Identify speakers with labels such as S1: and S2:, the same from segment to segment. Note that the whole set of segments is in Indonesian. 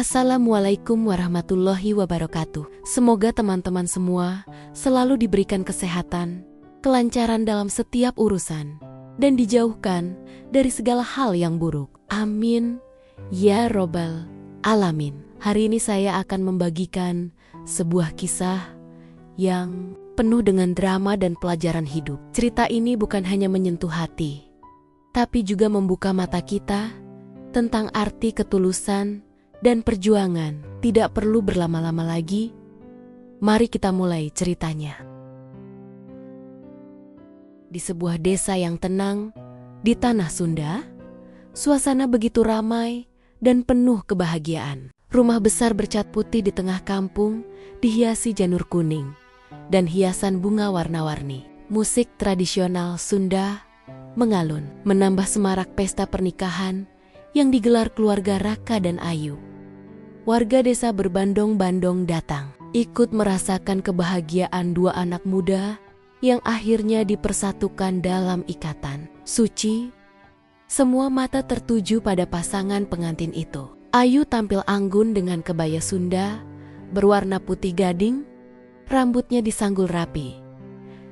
S1: Assalamualaikum warahmatullahi wabarakatuh. Semoga teman-teman semua selalu diberikan kesehatan, kelancaran dalam setiap urusan, dan dijauhkan dari segala hal yang buruk. Amin. Ya Robbal Alamin. Hari ini saya akan membagikan sebuah kisah yang penuh dengan drama dan pelajaran hidup. Cerita ini bukan hanya menyentuh hati, tapi juga membuka mata kita tentang arti ketulusan dan perjuangan. Tidak perlu berlama-lama lagi. Mari kita mulai ceritanya. Di sebuah desa yang tenang di tanah Sunda, suasana begitu ramai dan penuh kebahagiaan. Rumah besar bercat putih di tengah kampung dihiasi janur kuning dan hiasan bunga warna-warni. Musik tradisional Sunda mengalun, menambah semarak pesta pernikahan yang digelar keluarga Raka dan Ayu. Warga desa berbandong-bandong datang, ikut merasakan kebahagiaan dua anak muda yang akhirnya dipersatukan dalam ikatan suci. Semua mata tertuju pada pasangan pengantin itu. Ayu tampil anggun dengan kebaya Sunda berwarna putih gading, rambutnya disanggul rapi,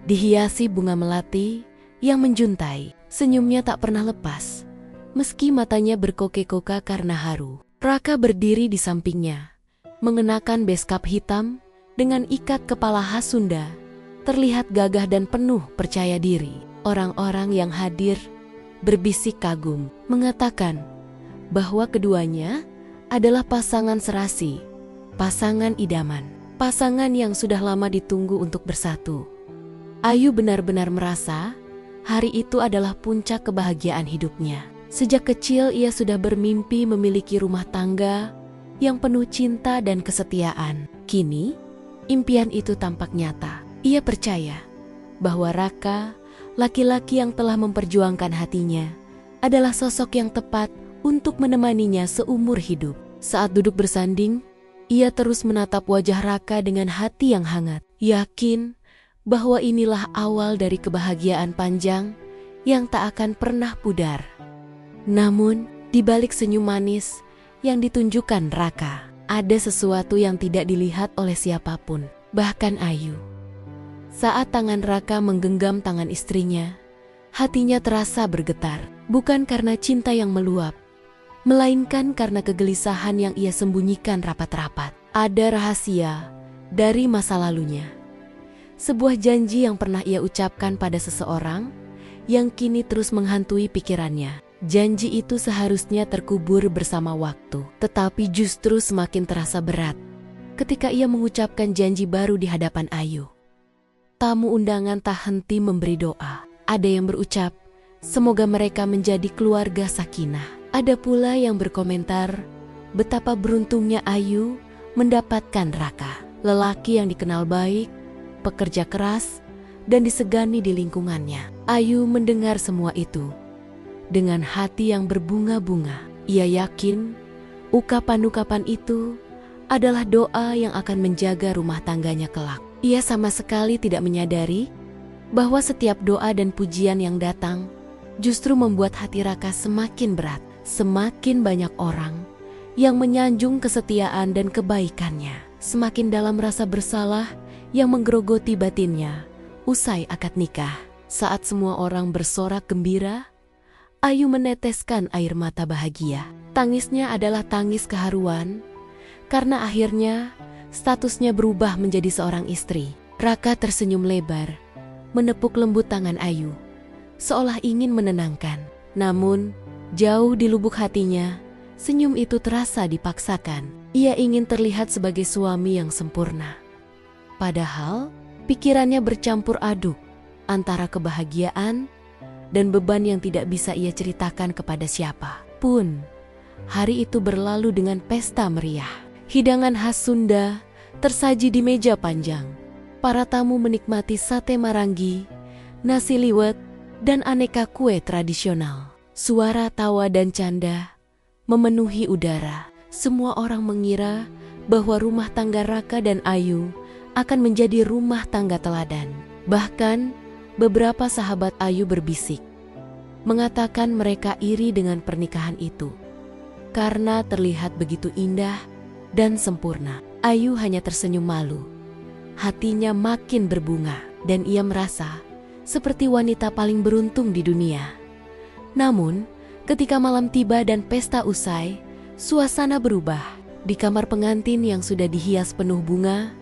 S1: dihiasi bunga melati yang menjuntai. Senyumnya tak pernah lepas, meski matanya berkoke-koka karena haru. Raka berdiri di sampingnya, mengenakan beskap hitam dengan ikat kepala khas Sunda, terlihat gagah dan penuh percaya diri. Orang-orang yang hadir berbisik kagum, mengatakan bahwa keduanya adalah pasangan serasi, pasangan idaman, pasangan yang sudah lama ditunggu untuk bersatu. Ayu benar-benar merasa hari itu adalah puncak kebahagiaan hidupnya. Sejak kecil ia sudah bermimpi memiliki rumah tangga yang penuh cinta dan kesetiaan. Kini, impian itu tampak nyata. Ia percaya bahwa Raka, laki-laki yang telah memperjuangkan hatinya, adalah sosok yang tepat untuk menemaninya seumur hidup. Saat duduk bersanding, ia terus menatap wajah Raka dengan hati yang hangat, yakin bahwa inilah awal dari kebahagiaan panjang yang tak akan pernah pudar. Namun, di balik senyum manis yang ditunjukkan Raka, ada sesuatu yang tidak dilihat oleh siapapun, bahkan Ayu. Saat tangan Raka menggenggam tangan istrinya, hatinya terasa bergetar, bukan karena cinta yang meluap, melainkan karena kegelisahan yang ia sembunyikan rapat-rapat. Ada rahasia dari masa lalunya, sebuah janji yang pernah ia ucapkan pada seseorang yang kini terus menghantui pikirannya. Janji itu seharusnya terkubur bersama waktu, tetapi justru semakin terasa berat ketika ia mengucapkan janji baru di hadapan Ayu. Tamu undangan tak henti memberi doa. Ada yang berucap, semoga mereka menjadi keluarga sakinah. Ada pula yang berkomentar, betapa beruntungnya Ayu mendapatkan Raka, lelaki yang dikenal baik, pekerja keras, dan disegani di lingkungannya. Ayu mendengar semua itu dengan hati yang berbunga-bunga. Ia yakin ucapan-ucapan itu adalah doa yang akan menjaga rumah tangganya kelak. Ia sama sekali tidak menyadari bahwa setiap doa dan pujian yang datang justru membuat hati Raka semakin berat. Semakin banyak orang yang menyanjung kesetiaan dan kebaikannya, semakin dalam rasa bersalah yang menggerogoti batinnya. Usai akad nikah, saat semua orang bersorak gembira, Ayu meneteskan air mata bahagia. Tangisnya adalah tangis keharuan, karena akhirnya statusnya berubah menjadi seorang istri. Raka tersenyum lebar, menepuk lembut tangan Ayu, seolah ingin menenangkan. Namun, jauh di lubuk hatinya, senyum itu terasa dipaksakan. Ia ingin terlihat sebagai suami yang sempurna. Padahal, pikirannya bercampur aduk antara kebahagiaan dan beban yang tidak bisa ia ceritakan kepada siapa pun. Hari itu berlalu dengan pesta meriah. Hidangan khas Sunda tersaji di meja panjang. Para tamu menikmati sate marangi, nasi liwet, dan aneka kue tradisional. Suara tawa dan canda memenuhi udara. Semua orang mengira bahwa rumah tangga Raka dan Ayu akan menjadi rumah tangga teladan. Bahkan, beberapa sahabat Ayu berbisik, mengatakan mereka iri dengan pernikahan itu karena terlihat begitu indah dan sempurna. Ayu hanya tersenyum malu. Hatinya makin berbunga dan ia merasa seperti wanita paling beruntung di dunia. Namun, ketika malam tiba dan pesta usai, suasana berubah. Di kamar pengantin yang sudah dihias penuh bunga,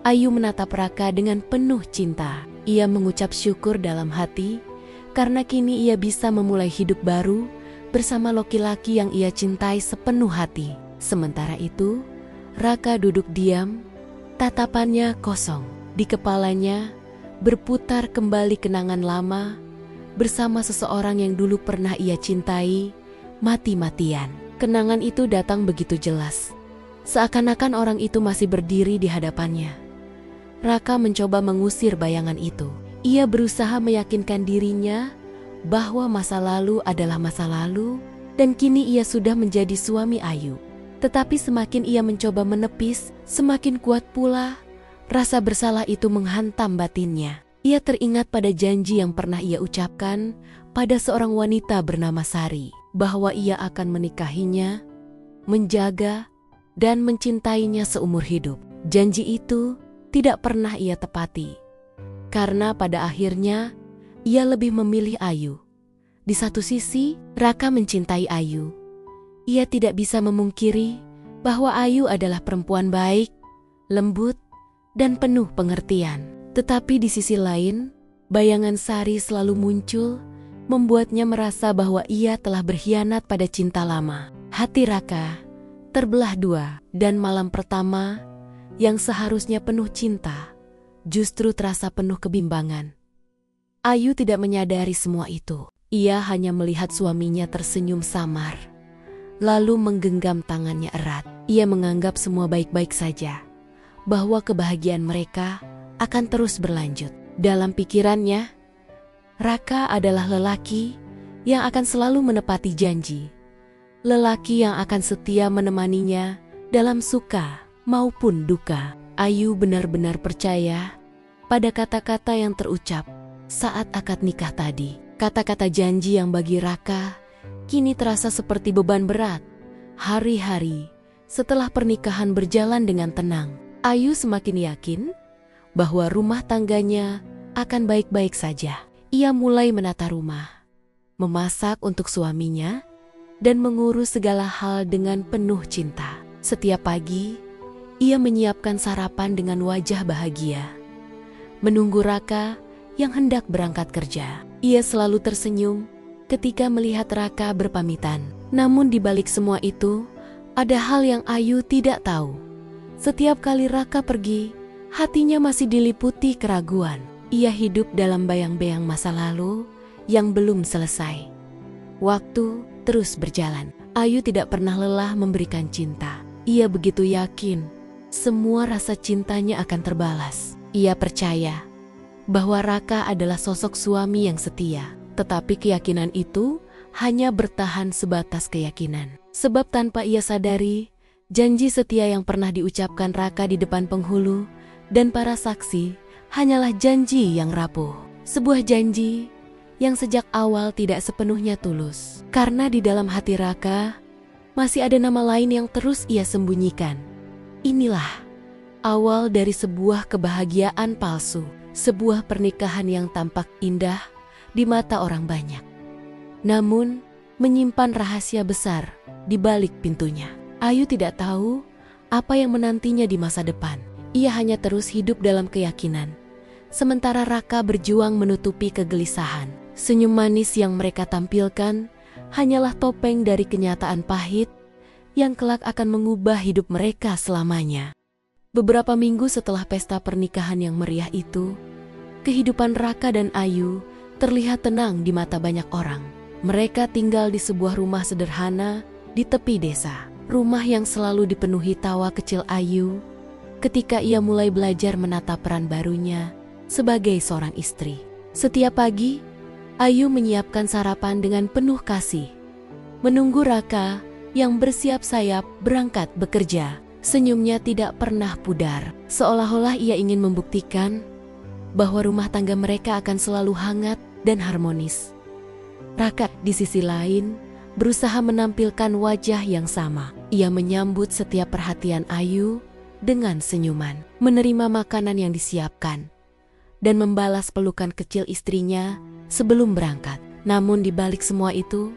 S1: Ayu menatap Raka dengan penuh cinta. Ia mengucap syukur dalam hati karena kini ia bisa memulai hidup baru bersama laki-laki yang ia cintai sepenuh hati. Sementara itu, Raka duduk diam, tatapannya kosong. Di kepalanya berputar kembali kenangan lama bersama seseorang yang dulu pernah ia cintai mati-matian. Kenangan itu datang begitu jelas, seakan-akan orang itu masih berdiri di hadapannya. Raka mencoba mengusir bayangan itu. Ia berusaha meyakinkan dirinya bahwa masa lalu adalah masa lalu dan kini ia sudah menjadi suami Ayu. Tetapi semakin ia mencoba menepis, semakin kuat pula rasa bersalah itu menghantam batinnya. Ia teringat pada janji yang pernah ia ucapkan pada seorang wanita bernama Sari, bahwa ia akan menikahinya, menjaga, dan mencintainya seumur hidup. Janji itu tidak pernah ia tepati, karena pada akhirnya ia lebih memilih Ayu. Di satu sisi, Raka mencintai Ayu. Ia tidak bisa memungkiri bahwa Ayu adalah perempuan baik, lembut, dan penuh pengertian. Tetapi di sisi lain, bayangan Sari selalu muncul, membuatnya merasa bahwa ia telah berkhianat pada cinta lama. Hati Raka terbelah dua, dan malam pertama yang seharusnya penuh cinta justru terasa penuh kebimbangan. Ayu tidak menyadari semua itu. Ia hanya melihat suaminya tersenyum samar, lalu menggenggam tangannya erat. Ia menganggap semua baik-baik saja, bahwa kebahagiaan mereka akan terus berlanjut. Dalam pikirannya, Raka adalah lelaki yang akan selalu menepati janji. Lelaki yang akan setia menemaninya dalam suka maupun duka. Ayu benar-benar percaya pada kata-kata yang terucap saat akad nikah tadi. Kata-kata janji yang bagi Raka kini terasa seperti beban berat. Hari-hari setelah pernikahan berjalan dengan tenang, Ayu semakin yakin bahwa rumah tangganya akan baik-baik saja. Ia mulai menata rumah, memasak untuk suaminya, dan mengurus segala hal dengan penuh cinta. Setiap pagi, ia menyiapkan sarapan dengan wajah bahagia, menunggu Raka yang hendak berangkat kerja. Ia selalu tersenyum ketika melihat Raka berpamitan. Namun di balik semua itu, ada hal yang Ayu tidak tahu. Setiap kali Raka pergi, hatinya masih diliputi keraguan. Ia hidup dalam bayang-bayang masa lalu yang belum selesai. Waktu terus berjalan. Ayu tidak pernah lelah memberikan cinta. Ia begitu yakin semua rasa cintanya akan terbalas. Ia percaya bahwa Raka adalah sosok suami yang setia. Tetapi keyakinan itu hanya bertahan sebatas keyakinan. Sebab tanpa ia sadari, janji setia yang pernah diucapkan Raka di depan penghulu dan para saksi hanyalah janji yang rapuh. Sebuah janji yang sejak awal tidak sepenuhnya tulus. Karena di dalam hati Raka masih ada nama lain yang terus ia sembunyikan. Inilah awal dari sebuah kebahagiaan palsu. Sebuah pernikahan yang tampak indah di mata orang banyak, namun menyimpan rahasia besar di balik pintunya. Ayu tidak tahu apa yang menantinya di masa depan. Ia hanya terus hidup dalam keyakinan, sementara Raka berjuang menutupi kegelisahan. Senyum manis yang mereka tampilkan hanyalah topeng dari kenyataan pahit yang kelak akan mengubah hidup mereka selamanya. Beberapa minggu setelah pesta pernikahan yang meriah itu, kehidupan Raka dan Ayu terlihat tenang di mata banyak orang. Mereka tinggal di sebuah rumah sederhana di tepi desa. Rumah yang selalu dipenuhi tawa kecil Ayu ketika ia mulai belajar menata peran barunya sebagai seorang istri. Setiap pagi, Ayu menyiapkan sarapan dengan penuh kasih, menunggu Raka yang bersiap sayap berangkat bekerja. Senyumnya tidak pernah pudar, seolah-olah ia ingin membuktikan bahwa rumah tangga mereka akan selalu hangat dan harmonis. Raka di sisi lain berusaha menampilkan wajah yang sama, Ia menyambut setiap perhatian Ayu dengan senyuman, menerima makanan yang disiapkan, dan membalas pelukan kecil istrinya sebelum berangkat. Namun di balik semua itu,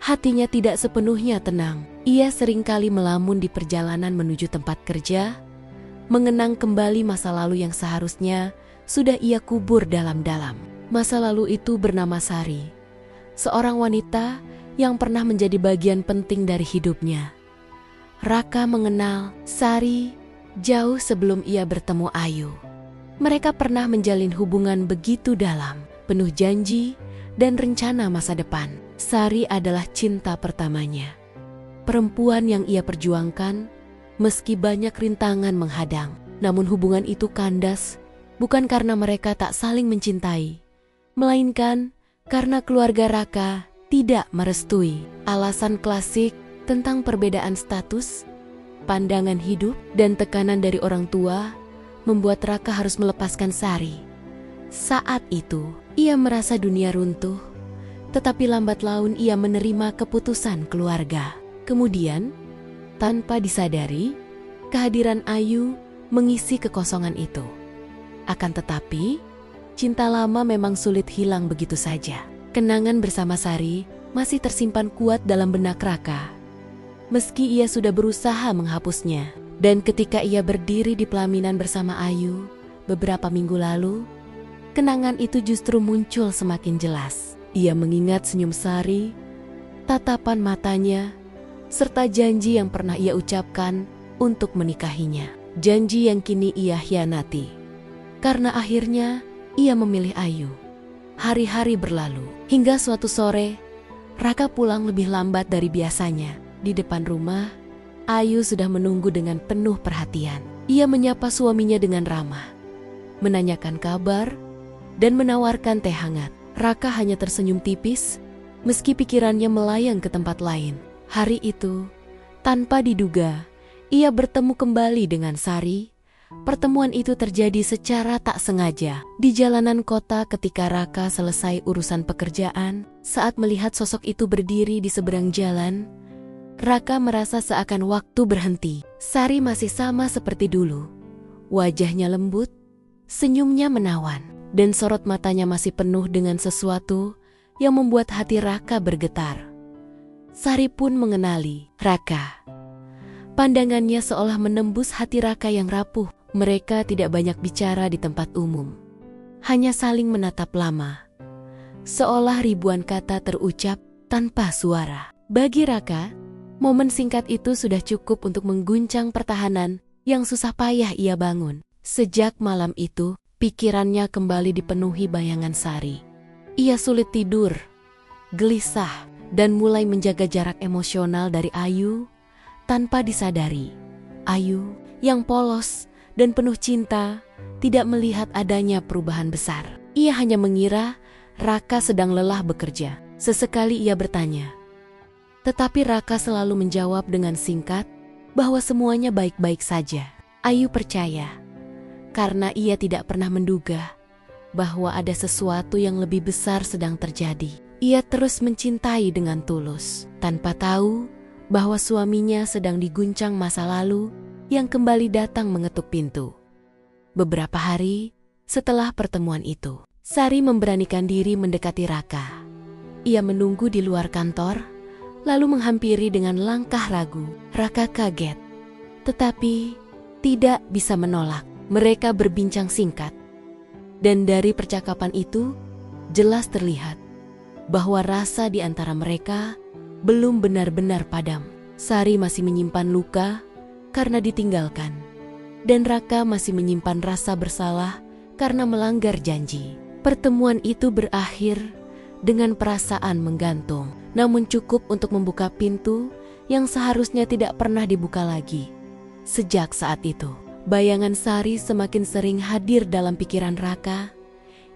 S1: hatinya tidak sepenuhnya tenang. Ia seringkali melamun di perjalanan menuju tempat kerja, mengenang kembali masa lalu yang seharusnya sudah ia kubur dalam-dalam. Masa lalu itu bernama Sari, seorang wanita yang pernah menjadi bagian penting dari hidupnya. Raka mengenal Sari jauh sebelum ia bertemu Ayu. Mereka pernah menjalin hubungan begitu dalam, penuh janji dan rencana masa depan. Sari adalah cinta pertamanya, perempuan yang ia perjuangkan meski banyak rintangan menghadang. Namun hubungan itu kandas bukan karena mereka tak saling mencintai, melainkan karena keluarga Raka tidak merestui. Alasan klasik tentang perbedaan status, pandangan hidup, dan tekanan dari orang tua membuat Raka harus melepaskan Sari. Saat itu, ia merasa dunia runtuh, tetapi lambat laun ia menerima keputusan keluarga. Kemudian, tanpa disadari, kehadiran Ayu mengisi kekosongan itu. Akan tetapi, cinta lama memang sulit hilang begitu saja. Kenangan bersama Sari masih tersimpan kuat dalam benak Raka, meski ia sudah berusaha menghapusnya. Dan ketika ia berdiri di pelaminan bersama Ayu beberapa minggu lalu, kenangan itu justru muncul semakin jelas. Ia mengingat senyum Sari, tatapan matanya, serta janji yang pernah ia ucapkan untuk menikahinya. Janji yang kini ia hianati, karena akhirnya ia memilih Ayu. Hari-hari berlalu, hingga suatu sore, Raka pulang lebih lambat dari biasanya. Di depan rumah, Ayu sudah menunggu dengan penuh perhatian. Ia menyapa suaminya dengan ramah, menanyakan kabar, dan menawarkan teh hangat. Raka hanya tersenyum tipis, meski pikirannya melayang ke tempat lain. Hari itu, tanpa diduga, ia bertemu kembali dengan Sari. Pertemuan itu terjadi secara tak sengaja di jalanan kota ketika Raka selesai urusan pekerjaan. Saat melihat sosok itu berdiri di seberang jalan, Raka merasa seakan waktu berhenti. Sari masih sama seperti dulu. Wajahnya lembut, senyumnya menawan, dan sorot matanya masih penuh dengan sesuatu yang membuat hati Raka bergetar. Sari pun mengenali Raka. Pandangannya seolah menembus hati Raka yang rapuh. Mereka tidak banyak bicara di tempat umum, hanya saling menatap lama, seolah ribuan kata terucap tanpa suara. Bagi Raka, momen singkat itu sudah cukup untuk mengguncang pertahanan yang susah payah ia bangun. Sejak malam itu, pikirannya kembali dipenuhi bayangan Sari. Ia sulit tidur, gelisah, dan mulai menjaga jarak emosional dari Ayu tanpa disadari. Ayu yang polos dan penuh cinta tidak melihat adanya perubahan besar. Ia hanya mengira Raka sedang lelah bekerja. Sesekali ia bertanya, tetapi Raka selalu menjawab dengan singkat bahwa semuanya baik-baik saja. Ayu percaya, karena ia tidak pernah menduga bahwa ada sesuatu yang lebih besar sedang terjadi. Ia terus mencintai dengan tulus, tanpa tahu bahwa suaminya sedang diguncang masa lalu yang kembali datang mengetuk pintu. Beberapa hari setelah pertemuan itu, Sari memberanikan diri mendekati Raka. Ia menunggu di luar kantor, lalu menghampiri dengan langkah ragu. Raka kaget, tetapi tidak bisa menolak. Mereka berbincang singkat, dan dari percakapan itu jelas terlihat bahwa rasa di antara mereka belum benar-benar padam. Sari masih menyimpan luka karena ditinggalkan, dan Raka masih menyimpan rasa bersalah karena melanggar janji. Pertemuan itu berakhir dengan perasaan menggantung, namun cukup untuk membuka pintu yang seharusnya tidak pernah dibuka lagi. Sejak saat itu, bayangan Sari semakin sering hadir dalam pikiran Raka.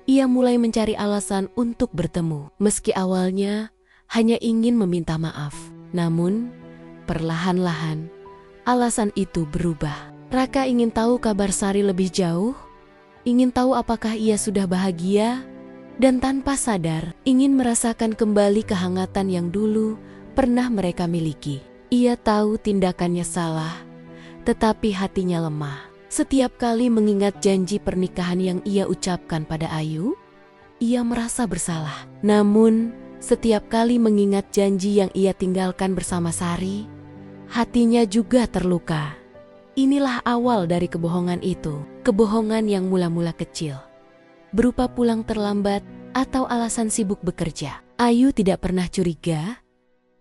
S1: Ia mulai mencari alasan untuk bertemu, meski awalnya hanya ingin meminta maaf. Namun, perlahan-lahan alasan itu berubah. Raka ingin tahu kabar Sari lebih jauh, ingin tahu apakah ia sudah bahagia, dan tanpa sadar ingin merasakan kembali kehangatan yang dulu pernah mereka miliki. Ia tahu tindakannya salah, tetapi hatinya lemah. Setiap kali mengingat janji pernikahan yang ia ucapkan pada Ayu, ia merasa bersalah. Namun, setiap kali mengingat janji yang ia tinggalkan bersama Sari, hatinya juga terluka. Inilah awal dari kebohongan itu, kebohongan yang mula-mula kecil, berupa pulang terlambat atau alasan sibuk bekerja. Ayu tidak pernah curiga,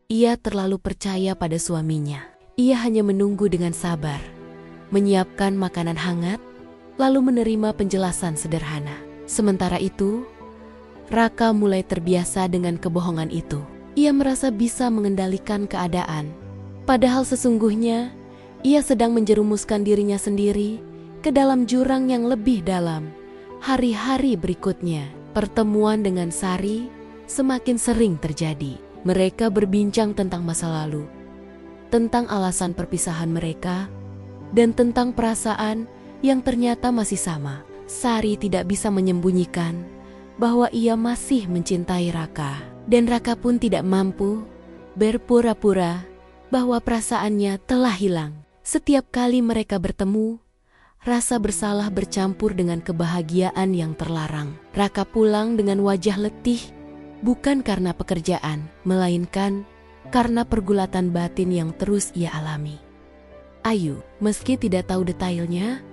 S1: ia terlalu percaya pada suaminya. Ia hanya menunggu dengan sabar, menyiapkan makanan hangat, lalu menerima penjelasan sederhana. Sementara itu, Raka mulai terbiasa dengan kebohongan itu. Ia merasa bisa mengendalikan keadaan, padahal sesungguhnya ia sedang menjerumuskan dirinya sendiri ke dalam jurang yang lebih dalam. Hari-hari berikutnya, pertemuan dengan Sari semakin sering terjadi. Mereka berbincang tentang masa lalu, tentang alasan perpisahan mereka, dan tentang perasaan yang ternyata masih sama. Sari tidak bisa menyembunyikan bahwa ia masih mencintai Raka, dan Raka pun tidak mampu berpura-pura bahwa perasaannya telah hilang. Setiap kali mereka bertemu, rasa bersalah bercampur dengan kebahagiaan yang terlarang. Raka pulang dengan wajah letih, bukan karena pekerjaan, melainkan karena pergulatan batin yang terus ia alami. Ayu, meski tidak tahu detailnya,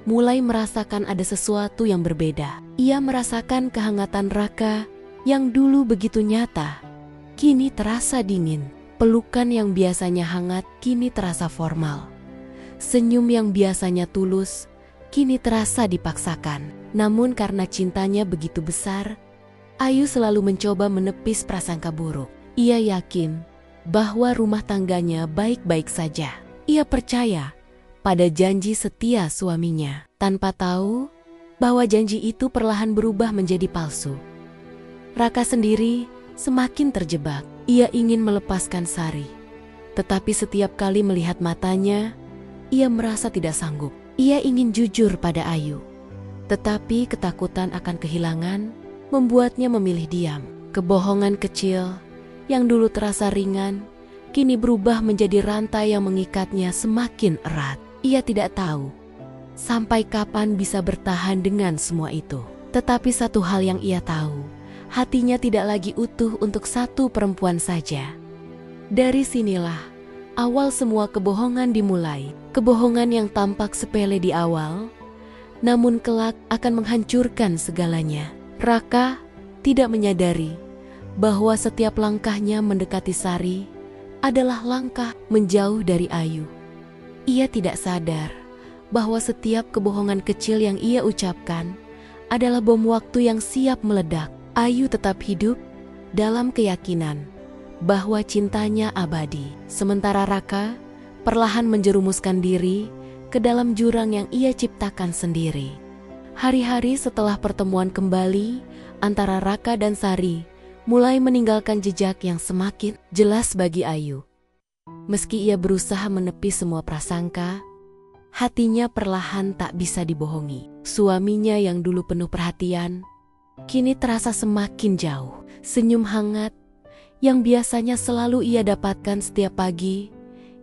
S1: mulai merasakan ada sesuatu yang berbeda. Ia merasakan kehangatan Raka yang dulu begitu nyata, kini terasa dingin. Pelukan yang biasanya hangat kini terasa formal. Senyum yang biasanya tulus kini terasa dipaksakan. Namun karena cintanya begitu besar, Ayu selalu mencoba menepis prasangka buruk. Ia yakin bahwa rumah tangganya baik-baik saja. Ia percaya pada janji setia suaminya, tanpa tahu bahwa janji itu perlahan berubah menjadi palsu. Raka sendiri semakin terjebak. Ia ingin melepaskan Sari, tetapi setiap kali melihat matanya, ia merasa tidak sanggup. Ia ingin jujur pada Ayu, tetapi ketakutan akan kehilangan membuatnya memilih diam. Kebohongan kecil yang dulu terasa ringan, kini berubah menjadi rantai yang mengikatnya semakin erat. Ia tidak tahu sampai kapan bisa bertahan dengan semua itu. Tetapi satu hal yang ia tahu, hatinya tidak lagi utuh untuk satu perempuan saja. Dari sinilah awal semua kebohongan dimulai. Kebohongan yang tampak sepele di awal, namun kelak akan menghancurkan segalanya. Raka tidak menyadari bahwa setiap langkahnya mendekati Sari adalah langkah menjauh dari Ayu. Ia tidak sadar bahwa setiap kebohongan kecil yang ia ucapkan adalah bom waktu yang siap meledak. Ayu tetap hidup dalam keyakinan bahwa cintanya abadi, sementara Raka perlahan menjerumuskan diri ke dalam jurang yang ia ciptakan sendiri. Hari-hari setelah pertemuan kembali antara Raka dan Sari mulai meninggalkan jejak yang semakin jelas bagi Ayu. Meski ia berusaha menepis semua prasangka, hatinya perlahan tak bisa dibohongi. Suaminya yang dulu penuh perhatian, kini terasa semakin jauh. Senyum hangat yang biasanya selalu ia dapatkan setiap pagi,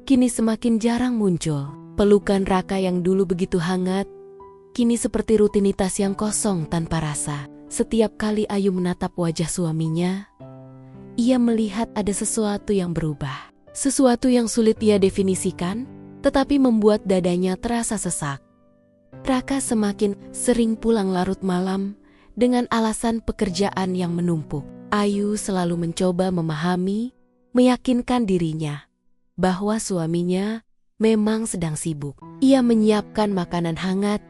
S1: kini semakin jarang muncul. Pelukan Raka yang dulu begitu hangat, kini seperti rutinitas yang kosong tanpa rasa. Setiap kali Ayu menatap wajah suaminya, ia melihat ada sesuatu yang berubah. Sesuatu yang sulit ia definisikan, tetapi membuat dadanya terasa sesak. Raka semakin sering pulang larut malam dengan alasan pekerjaan yang menumpuk. Ayu selalu mencoba memahami, meyakinkan dirinya bahwa suaminya memang sedang sibuk. Ia menyiapkan makanan hangat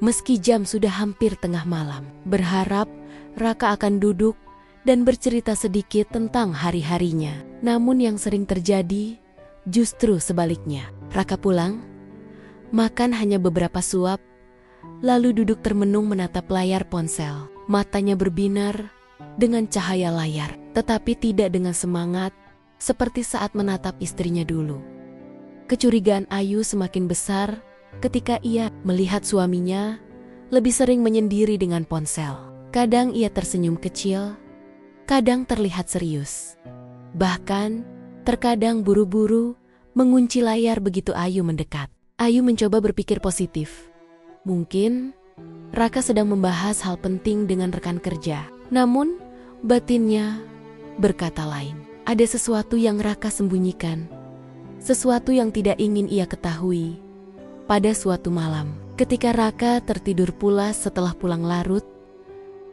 S1: meski jam sudah hampir tengah malam, berharap Raka akan duduk dan bercerita sedikit tentang hari-harinya. Namun yang sering terjadi justru sebaliknya. Raka pulang, makan hanya beberapa suap, lalu duduk termenung menatap layar ponsel. Matanya berbinar dengan cahaya layar, tetapi tidak dengan semangat seperti saat menatap istrinya dulu. Kecurigaan Ayu semakin besar ketika ia melihat suaminya lebih sering menyendiri dengan ponsel. Kadang ia tersenyum kecil, kadang terlihat serius. Bahkan terkadang buru-buru mengunci layar begitu Ayu mendekat. Ayu mencoba berpikir positif. Mungkin Raka sedang membahas hal penting dengan rekan kerja. Namun, batinnya berkata lain. Ada sesuatu yang Raka sembunyikan. Sesuatu yang tidak ingin ia ketahui. Pada suatu malam, ketika Raka tertidur pulas setelah pulang larut,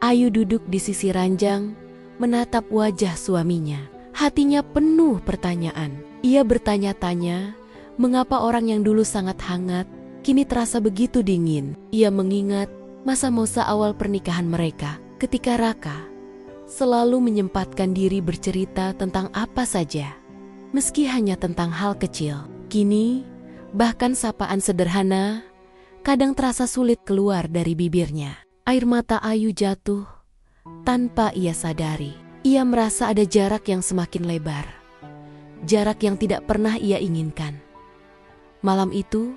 S1: Ayu duduk di sisi ranjang, menatap wajah suaminya. Hatinya penuh pertanyaan. Ia bertanya-tanya, mengapa orang yang dulu sangat hangat, kini terasa begitu dingin. Ia mengingat masa-masa awal pernikahan mereka, ketika Raka selalu menyempatkan diri bercerita tentang apa saja, meski hanya tentang hal kecil. Kini, bahkan sapaan sederhana kadang terasa sulit keluar dari bibirnya. Air mata Ayu jatuh tanpa ia sadari. Ia merasa ada jarak yang semakin lebar, jarak yang tidak pernah ia inginkan. Malam itu,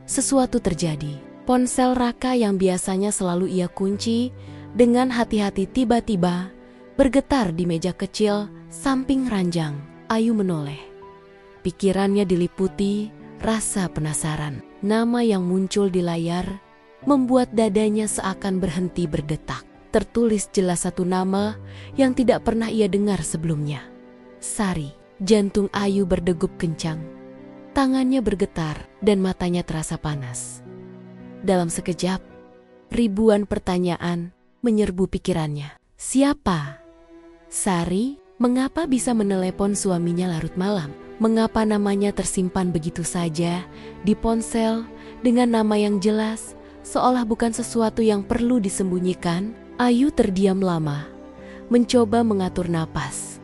S1: sesuatu terjadi. Ponsel Raka yang biasanya selalu ia kunci dengan hati-hati tiba-tiba bergetar di meja kecil samping ranjang. Ayu menoleh. Pikirannya diliputi rasa penasaran. Nama yang muncul di layar membuat dadanya seakan berhenti berdetak. Tertulis jelas satu nama yang tidak pernah ia dengar sebelumnya. Sari. Jantung Ayu berdegup kencang. Tangannya bergetar dan matanya terasa panas. Dalam sekejap, ribuan pertanyaan menyerbu pikirannya. Siapa? Sari? Mengapa bisa menelepon suaminya larut malam? Mengapa namanya tersimpan begitu saja di ponsel dengan nama yang jelas, seolah bukan sesuatu yang perlu disembunyikan? Ayu terdiam lama, mencoba mengatur napas.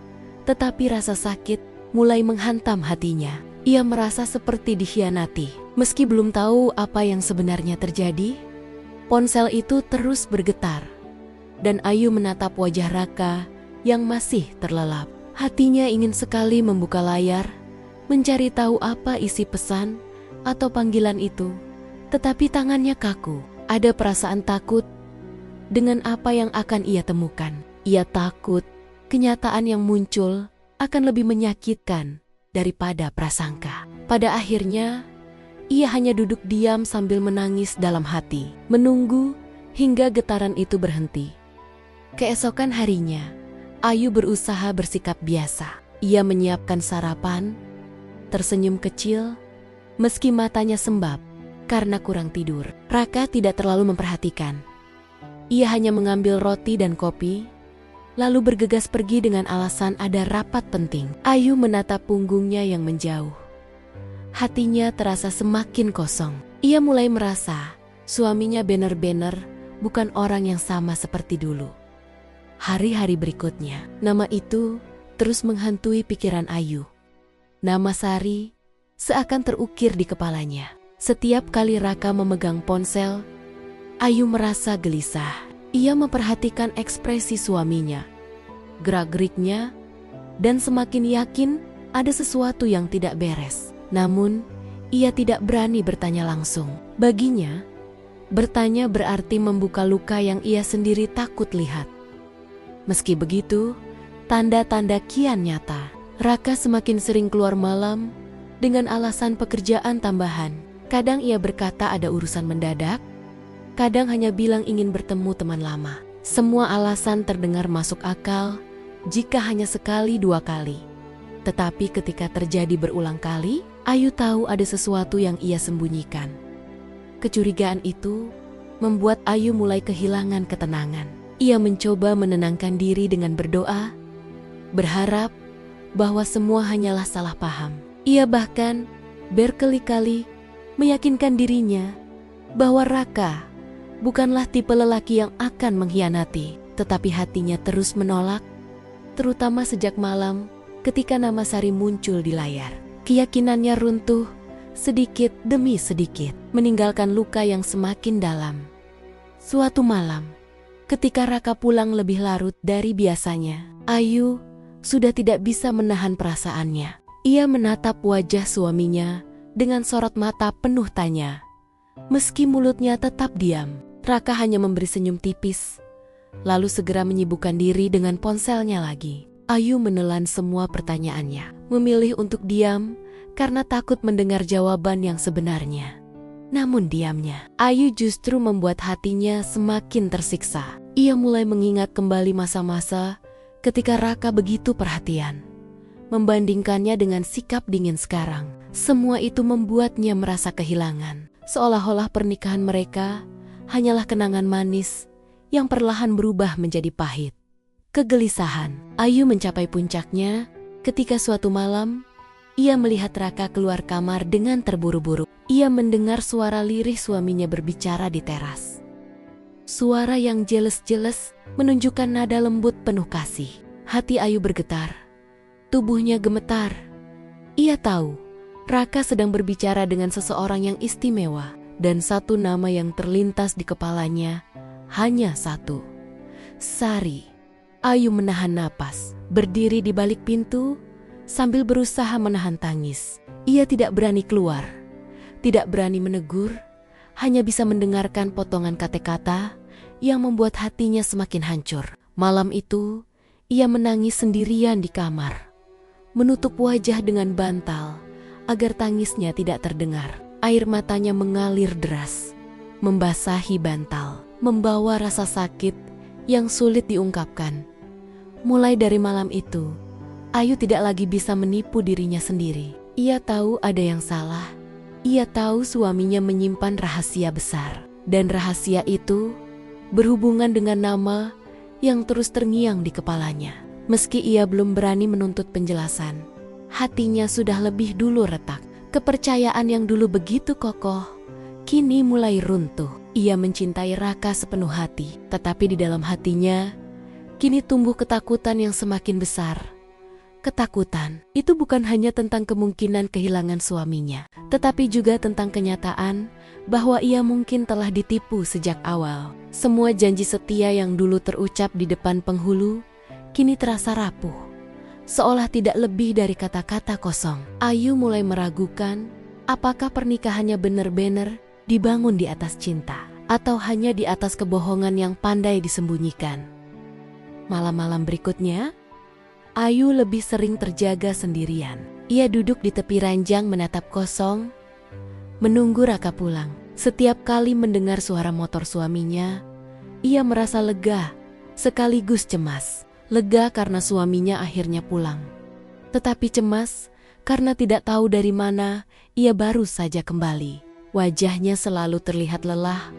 S1: Tetapi rasa sakit mulai menghantam hatinya. Ia merasa seperti dikhianati. Meski belum tahu apa yang sebenarnya terjadi, ponsel itu terus bergetar. Dan Ayu menatap wajah Raka yang masih terlelap. Hatinya ingin sekali membuka layar, mencari tahu apa isi pesan atau panggilan itu. Tetapi tangannya kaku. Ada perasaan takut dengan apa yang akan ia temukan. Ia takut kenyataan yang muncul akan lebih menyakitkan daripada prasangka. Pada akhirnya, ia hanya duduk diam sambil menangis dalam hati, menunggu hingga getaran itu berhenti. Keesokan harinya, Ayu berusaha bersikap biasa. Ia menyiapkan sarapan, tersenyum kecil, meski matanya sembab karena kurang tidur. Raka tidak terlalu memperhatikan. Ia hanya mengambil roti dan kopi, lalu bergegas pergi dengan alasan ada rapat penting. Ayu menatap punggungnya yang menjauh. Hatinya terasa semakin kosong. Ia mulai merasa suaminya benar-benar bukan orang yang sama seperti dulu. Hari-hari berikutnya, nama itu terus menghantui pikiran Ayu. Nama Sari seakan terukir di kepalanya. Setiap kali Raka memegang ponsel, Ayu merasa gelisah. Ia memperhatikan ekspresi suaminya, gerak-geriknya, dan semakin yakin ada sesuatu yang tidak beres. Namun, ia tidak berani bertanya langsung. Baginya, bertanya berarti membuka luka yang ia sendiri takut lihat. Meski begitu, tanda-tanda kian nyata. Raka semakin sering keluar malam dengan alasan pekerjaan tambahan. Kadang ia berkata ada urusan mendadak, kadang hanya bilang ingin bertemu teman lama. Semua alasan terdengar masuk akal jika hanya sekali dua kali. Tetapi ketika terjadi berulang kali, Ayu tahu ada sesuatu yang ia sembunyikan. Kecurigaan itu membuat Ayu mulai kehilangan ketenangan. Ia mencoba menenangkan diri dengan berdoa, berharap bahwa semua hanyalah salah paham. Ia bahkan berkali-kali meyakinkan dirinya bahwa Raka bukanlah tipe lelaki yang akan mengkhianati. Tetapi hatinya terus menolak, terutama sejak malam ketika nama Sari muncul di layar. Keyakinannya runtuh sedikit demi sedikit, meninggalkan luka yang semakin dalam. Suatu malam, ketika Raka pulang lebih larut dari biasanya, Ayu sudah tidak bisa menahan perasaannya. Ia menatap wajah suaminya dengan sorot mata penuh tanya. Meski mulutnya tetap diam, Raka hanya memberi senyum tipis, lalu segera menyibukkan diri dengan ponselnya lagi. Ayu menelan semua pertanyaannya, memilih untuk diam karena takut mendengar jawaban yang sebenarnya. Namun diamnya Ayu justru membuat hatinya semakin tersiksa. Ia mulai mengingat kembali masa-masa ketika Raka begitu perhatian. Membandingkannya dengan sikap dingin sekarang, semua itu membuatnya merasa kehilangan. Seolah-olah pernikahan mereka hanyalah kenangan manis yang perlahan berubah menjadi pahit. Kegelisahan Ayu mencapai puncaknya ketika suatu malam ia melihat Raka keluar kamar dengan terburu-buru. Ia mendengar suara lirih suaminya berbicara di teras. Suara yang jelas-jelas menunjukkan nada lembut penuh kasih. Hati Ayu bergetar, tubuhnya gemetar. Ia tahu Raka sedang berbicara dengan seseorang yang istimewa, dan satu nama yang terlintas di kepalanya hanya satu: Sari. Ayu menahan napas, berdiri di balik pintu sambil berusaha menahan tangis. Ia tidak berani keluar, tidak berani menegur, hanya bisa mendengarkan potongan kata-kata yang membuat hatinya semakin hancur. Malam itu, ia menangis sendirian di kamar, menutup wajah dengan bantal agar tangisnya tidak terdengar. Air matanya mengalir deras, membasahi bantal, membawa rasa sakit yang sulit diungkapkan. Mulai dari malam itu, Ayu tidak lagi bisa menipu dirinya sendiri. Ia tahu ada yang salah. Ia tahu suaminya menyimpan rahasia besar. Dan rahasia itu berhubungan dengan nama yang terus terngiang di kepalanya. Meski ia belum berani menuntut penjelasan, hatinya sudah lebih dulu retak. Kepercayaan yang dulu begitu kokoh, kini mulai runtuh. Ia mencintai Raka sepenuh hati, tetapi di dalam hatinya kini tumbuh ketakutan yang semakin besar. Ketakutan itu bukan hanya tentang kemungkinan kehilangan suaminya, tetapi juga tentang kenyataan bahwa ia mungkin telah ditipu sejak awal. Semua janji setia yang dulu terucap di depan penghulu kini terasa rapuh, seolah tidak lebih dari kata-kata kosong. Ayu mulai meragukan apakah pernikahannya benar-benar dibangun di atas cinta atau hanya di atas kebohongan yang pandai disembunyikan. Malam-malam berikutnya, Ayu lebih sering terjaga sendirian. Ia duduk di tepi ranjang menatap kosong, menunggu Raka pulang. Setiap kali mendengar suara motor suaminya, ia merasa lega, sekaligus cemas. Lega karena suaminya akhirnya pulang, tetapi cemas karena tidak tahu dari mana ia baru saja kembali. Wajahnya selalu terlihat lelah,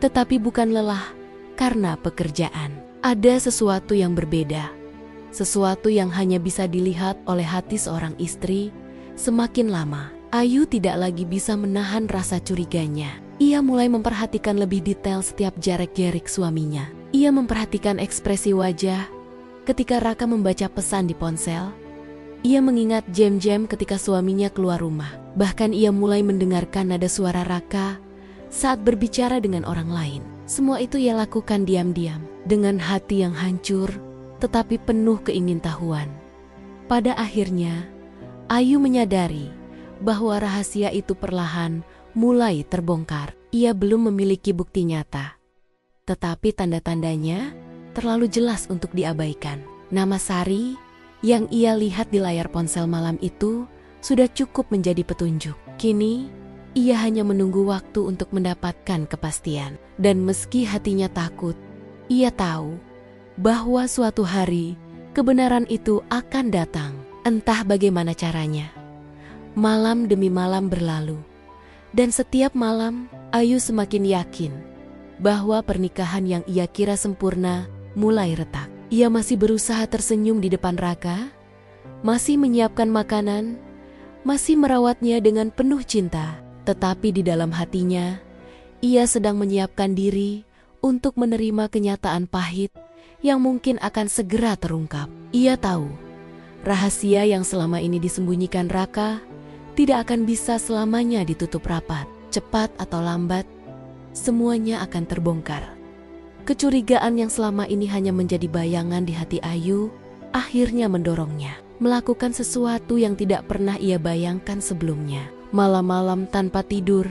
S1: tetapi bukan lelah karena pekerjaan. Ada sesuatu yang berbeda. Sesuatu yang hanya bisa dilihat oleh hati seorang istri. Semakin lama, Ayu tidak lagi bisa menahan rasa curiganya. Ia mulai memperhatikan lebih detail setiap gerak-gerik suaminya. Ia memperhatikan ekspresi wajah ketika Raka membaca pesan di ponsel. Ia mengingat jam-jam ketika suaminya keluar rumah. Bahkan ia mulai mendengarkan nada suara Raka saat berbicara dengan orang lain. Semua itu ia lakukan diam-diam, dengan hati yang hancur tetapi penuh keingintahuan. Pada akhirnya, Ayu menyadari bahwa rahasia itu perlahan mulai terbongkar. Ia belum memiliki bukti nyata, tetapi tanda-tandanya terlalu jelas untuk diabaikan. Nama Sari yang ia lihat di layar ponsel malam itu sudah cukup menjadi petunjuk. Kini, ia hanya menunggu waktu untuk mendapatkan kepastian. Dan meski hatinya takut, ia tahu bahwa suatu hari kebenaran itu akan datang. Entah bagaimana caranya. Malam demi malam berlalu, dan setiap malam Ayu semakin yakin bahwa pernikahan yang ia kira sempurna mulai retak. Ia masih berusaha tersenyum di depan Raka, masih menyiapkan makanan, masih merawatnya dengan penuh cinta. Tetapi di dalam hatinya, ia sedang menyiapkan diri untuk menerima kenyataan pahit yang mungkin akan segera terungkap. Ia tahu, rahasia yang selama ini disembunyikan Raka tidak akan bisa selamanya ditutup rapat. Cepat atau lambat, semuanya akan terbongkar. Kecurigaan yang selama ini hanya menjadi bayangan di hati Ayu, akhirnya mendorongnya melakukan sesuatu yang tidak pernah ia bayangkan sebelumnya. Malam-malam tanpa tidur,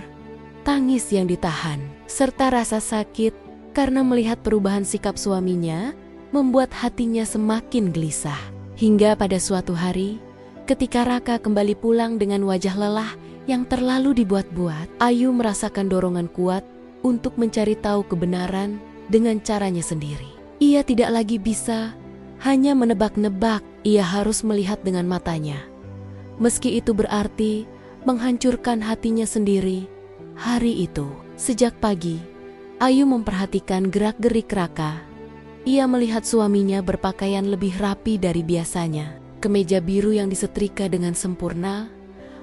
S1: tangis yang ditahan, serta rasa sakit karena melihat perubahan sikap suaminya membuat hatinya semakin gelisah. Hingga pada suatu hari, Ketika Raka kembali pulang dengan wajah lelah yang terlalu dibuat-buat, Ayu merasakan dorongan kuat untuk mencari tahu kebenaran dengan caranya sendiri. Ia tidak lagi bisa hanya menebak-nebak, ia harus melihat dengan matanya. Meski itu berarti menghancurkan hatinya sendiri. Hari itu, sejak pagi, Ayu memperhatikan gerak-gerik Raka. Ia melihat suaminya berpakaian lebih rapi dari biasanya. Kemeja biru yang disetrika dengan sempurna,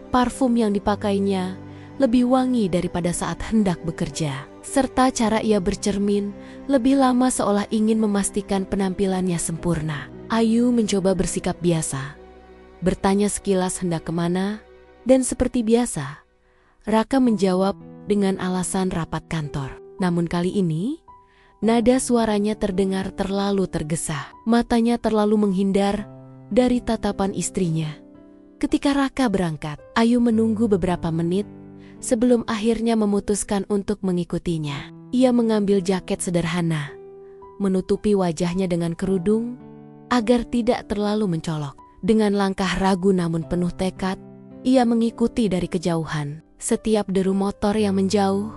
S1: parfum yang dipakainya lebih wangi daripada saat hendak bekerja, serta cara ia bercermin lebih lama seolah ingin memastikan penampilannya sempurna. Ayu mencoba bersikap biasa, bertanya sekilas hendak kemana, dan seperti biasa, Raka menjawab dengan alasan rapat kantor. Namun kali ini, nada suaranya terdengar terlalu tergesa. Matanya terlalu menghindar dari tatapan istrinya. Ketika Raka berangkat, Ayu menunggu beberapa menit sebelum akhirnya memutuskan untuk mengikutinya. Ia mengambil jaket sederhana, menutupi wajahnya dengan kerudung agar tidak terlalu mencolok. Dengan langkah ragu namun penuh tekad, ia mengikuti dari kejauhan. Setiap deru motor yang menjauh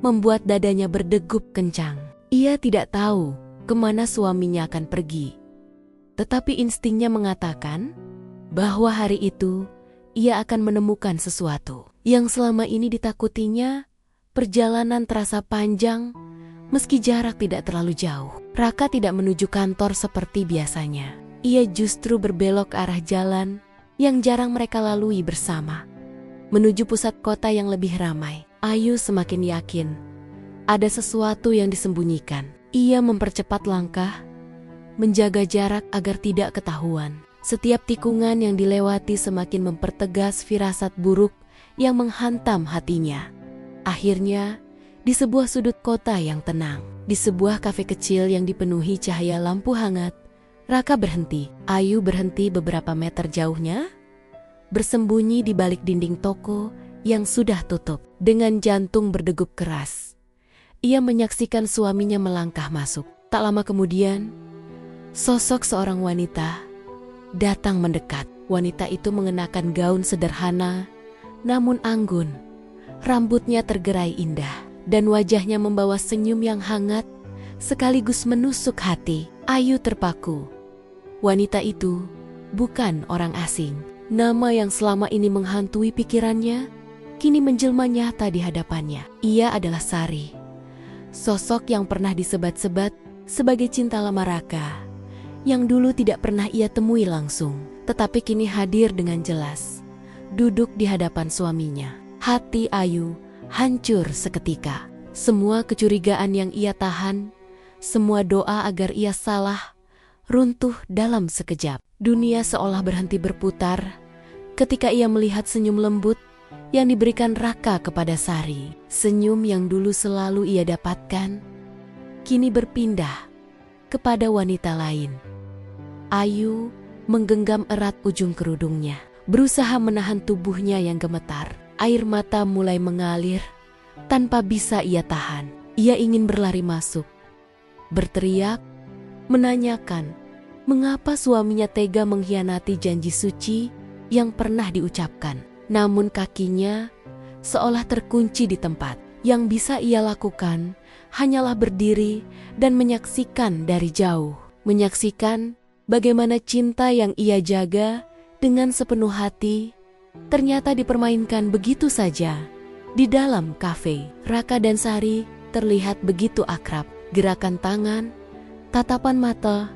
S1: membuat dadanya berdegup kencang. Ia tidak tahu kemana suaminya akan pergi, tetapi instingnya mengatakan bahwa hari itu ia akan menemukan sesuatu yang selama ini ditakutinya. Perjalanan terasa panjang meski jarak tidak terlalu jauh. Raka tidak menuju kantor seperti biasanya. Ia justru berbelok ke arah jalan yang jarang mereka lalui bersama, menuju pusat kota yang lebih ramai. Ayu semakin yakin ada sesuatu yang disembunyikan. Ia mempercepat langkah, menjaga jarak agar tidak ketahuan. Setiap tikungan yang dilewati semakin mempertegas firasat buruk yang menghantam hatinya. Akhirnya, di sebuah sudut kota yang tenang, di sebuah kafe kecil yang dipenuhi cahaya lampu hangat, Raka berhenti. Ayu berhenti beberapa meter jauhnya, bersembunyi di balik dinding toko yang sudah tutup. Dengan jantung berdegup keras, ia menyaksikan suaminya melangkah masuk. Tak lama kemudian, sosok seorang wanita datang mendekat. Wanita itu mengenakan gaun sederhana, namun anggun. Rambutnya tergerai indah, dan wajahnya membawa senyum yang hangat, sekaligus menusuk hati. Ayu terpaku. Wanita itu bukan orang asing. Nama yang selama ini menghantui pikirannya, kini menjelma nyata di hadapannya. Ia adalah Sari, sosok yang pernah disebat-sebat sebagai cinta lama Raka, yang dulu tidak pernah ia temui langsung, tetapi kini hadir dengan jelas, duduk di hadapan suaminya. Hati Ayu hancur seketika. Semua kecurigaan yang ia tahan, semua doa agar ia salah, runtuh dalam sekejap. Dunia seolah berhenti berputar ketika ia melihat senyum lembut yang diberikan Raka kepada Sari. Senyum yang dulu selalu ia dapatkan, kini berpindah kepada wanita lain. Ayu menggenggam erat ujung kerudungnya, berusaha menahan tubuhnya yang gemetar. Air mata mulai mengalir tanpa bisa ia tahan. Ia ingin berlari masuk, berteriak, menanyakan mengapa suaminya tega mengkhianati janji suci yang pernah diucapkan. Namun kakinya seolah terkunci di tempat. Yang bisa ia lakukan hanyalah berdiri dan menyaksikan dari jauh. Menyaksikan bagaimana cinta yang ia jaga dengan sepenuh hati ternyata dipermainkan begitu saja. Di dalam kafe, Raka dan Sari terlihat begitu akrab. Gerakan tangan, tatapan mata,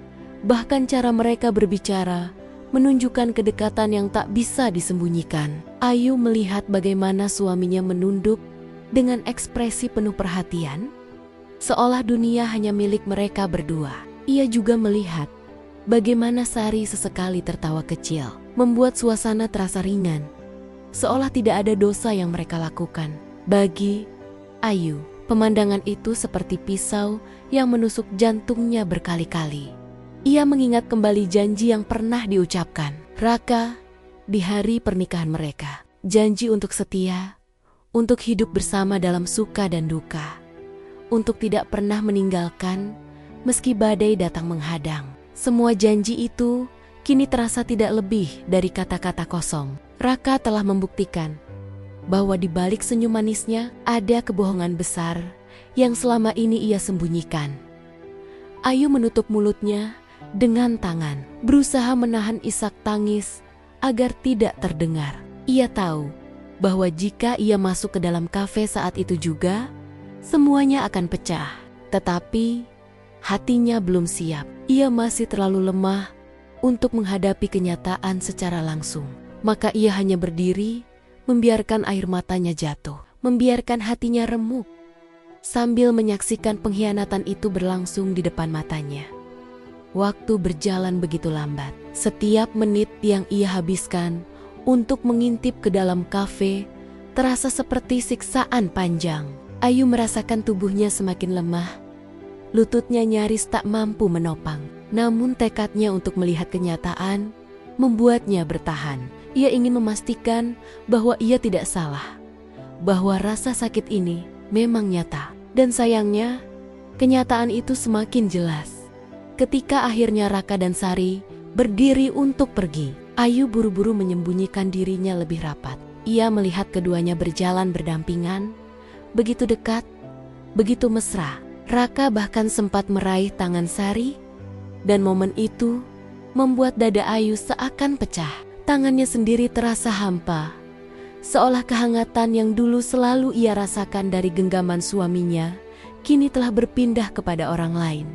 S1: bahkan cara mereka berbicara menunjukkan kedekatan yang tak bisa disembunyikan. Ayu melihat bagaimana suaminya menunduk dengan ekspresi penuh perhatian, seolah dunia hanya milik mereka berdua. Ia juga melihat bagaimana Sari sesekali tertawa kecil, membuat suasana terasa ringan, seolah tidak ada dosa yang mereka lakukan. Bagi Ayu, pemandangan itu seperti pisau yang menusuk jantungnya berkali-kali. Ia mengingat kembali janji yang pernah diucapkan Raka di hari pernikahan mereka. Janji untuk setia, untuk hidup bersama dalam suka dan duka, untuk tidak pernah meninggalkan meski badai datang menghadang. Semua janji itu kini terasa tidak lebih dari kata-kata kosong. Raka telah membuktikan bahwa di balik senyum manisnya ada kebohongan besar yang selama ini ia sembunyikan. Ayu menutup mulutnya dengan tangan, berusaha menahan isak tangis agar tidak terdengar. Ia tahu bahwa jika ia masuk ke dalam kafe saat itu juga, semuanya akan pecah. Tetapi hatinya belum siap. Ia masih terlalu lemah untuk menghadapi kenyataan secara langsung. Maka ia hanya berdiri, membiarkan air matanya jatuh, membiarkan hatinya remuk, sambil menyaksikan pengkhianatan itu berlangsung di depan matanya. Waktu berjalan begitu lambat. Setiap menit yang ia habiskan untuk mengintip ke dalam kafe terasa seperti siksaan panjang. Ayu merasakan tubuhnya semakin lemah, lututnya nyaris tak mampu menopang. Namun tekadnya untuk melihat kenyataan membuatnya bertahan. Ia ingin memastikan bahwa ia tidak salah, bahwa rasa sakit ini memang nyata. Dan sayangnya, kenyataan itu semakin jelas. Ketika akhirnya Raka dan Sari berdiri untuk pergi, Ayu buru-buru menyembunyikan dirinya lebih rapat. Ia melihat keduanya berjalan berdampingan, begitu dekat, begitu mesra. Raka bahkan sempat meraih tangan Sari, dan momen itu membuat dada Ayu seakan pecah. Tangannya sendiri terasa hampa, seolah kehangatan yang dulu selalu ia rasakan dari genggaman suaminya, kini telah berpindah kepada orang lain.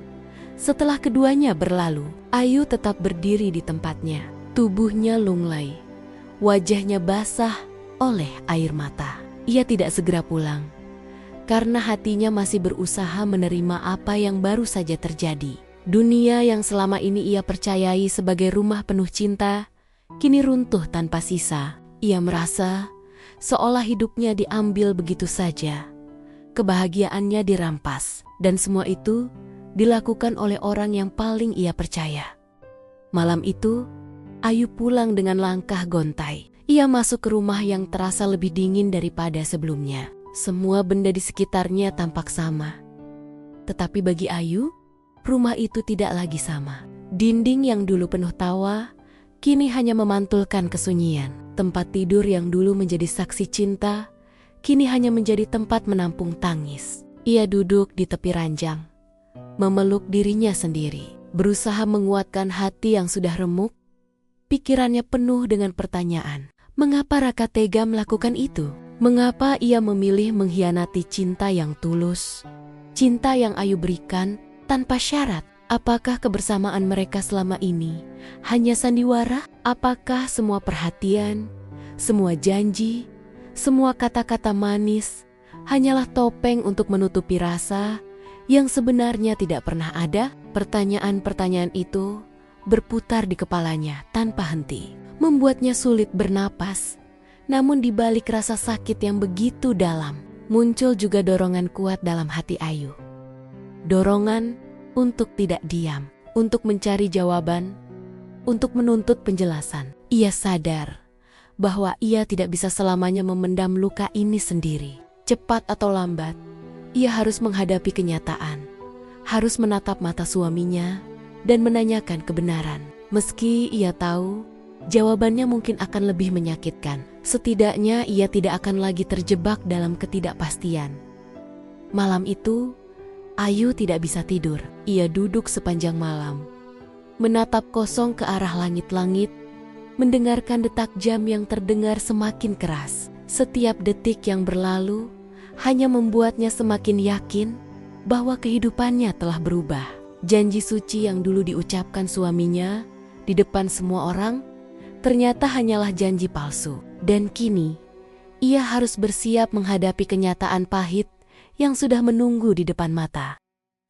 S1: Setelah keduanya berlalu, Ayu tetap berdiri di tempatnya. Tubuhnya lunglai, wajahnya basah oleh air mata. Ia tidak segera pulang, karena hatinya masih berusaha menerima apa yang baru saja terjadi. Dunia yang selama ini ia percayai sebagai rumah penuh cinta, kini runtuh tanpa sisa. Ia merasa seolah hidupnya diambil begitu saja. Kebahagiaannya dirampas, dan semua itu dilakukan oleh orang yang paling ia percaya. Malam itu, Ayu pulang dengan langkah gontai. Ia masuk ke rumah yang terasa lebih dingin daripada sebelumnya. Semua benda di sekitarnya tampak sama. Tetapi bagi Ayu, rumah itu tidak lagi sama. Dinding yang dulu penuh tawa, kini hanya memantulkan kesunyian. Tempat tidur yang dulu menjadi saksi cinta, kini hanya menjadi tempat menampung tangis. Ia duduk di tepi ranjang, memeluk dirinya sendiri, berusaha menguatkan hati yang sudah remuk. Pikirannya penuh dengan pertanyaan. Mengapa Raka tega melakukan itu? Mengapa ia memilih mengkhianati cinta yang tulus? Cinta yang Ayu berikan tanpa syarat. Apakah kebersamaan mereka selama ini hanya sandiwara? Apakah semua perhatian, semua janji, semua kata-kata manis hanyalah topeng untuk menutupi rasa yang sebenarnya tidak pernah ada? Pertanyaan-pertanyaan itu berputar di kepalanya tanpa henti, membuatnya sulit bernapas. Namun di balik rasa sakit yang begitu dalam, muncul juga dorongan kuat dalam hati Ayu. Dorongan untuk tidak diam, untuk mencari jawaban, untuk menuntut penjelasan. Ia sadar bahwa ia tidak bisa selamanya memendam luka ini sendiri. Cepat atau lambat, ia harus menghadapi kenyataan, harus menatap mata suaminya dan menanyakan kebenaran. Meski ia tahu jawabannya mungkin akan lebih menyakitkan, setidaknya ia tidak akan lagi terjebak dalam ketidakpastian. Malam itu, Ayu tidak bisa tidur. Ia duduk sepanjang malam, menatap kosong ke arah langit-langit, mendengarkan detak jam yang terdengar semakin keras. Setiap detik yang berlalu hanya membuatnya semakin yakin bahwa kehidupannya telah berubah. Janji suci yang dulu diucapkan suaminya di depan semua orang ternyata hanyalah janji palsu. Dan kini, ia harus bersiap menghadapi kenyataan pahit yang sudah menunggu di depan mata.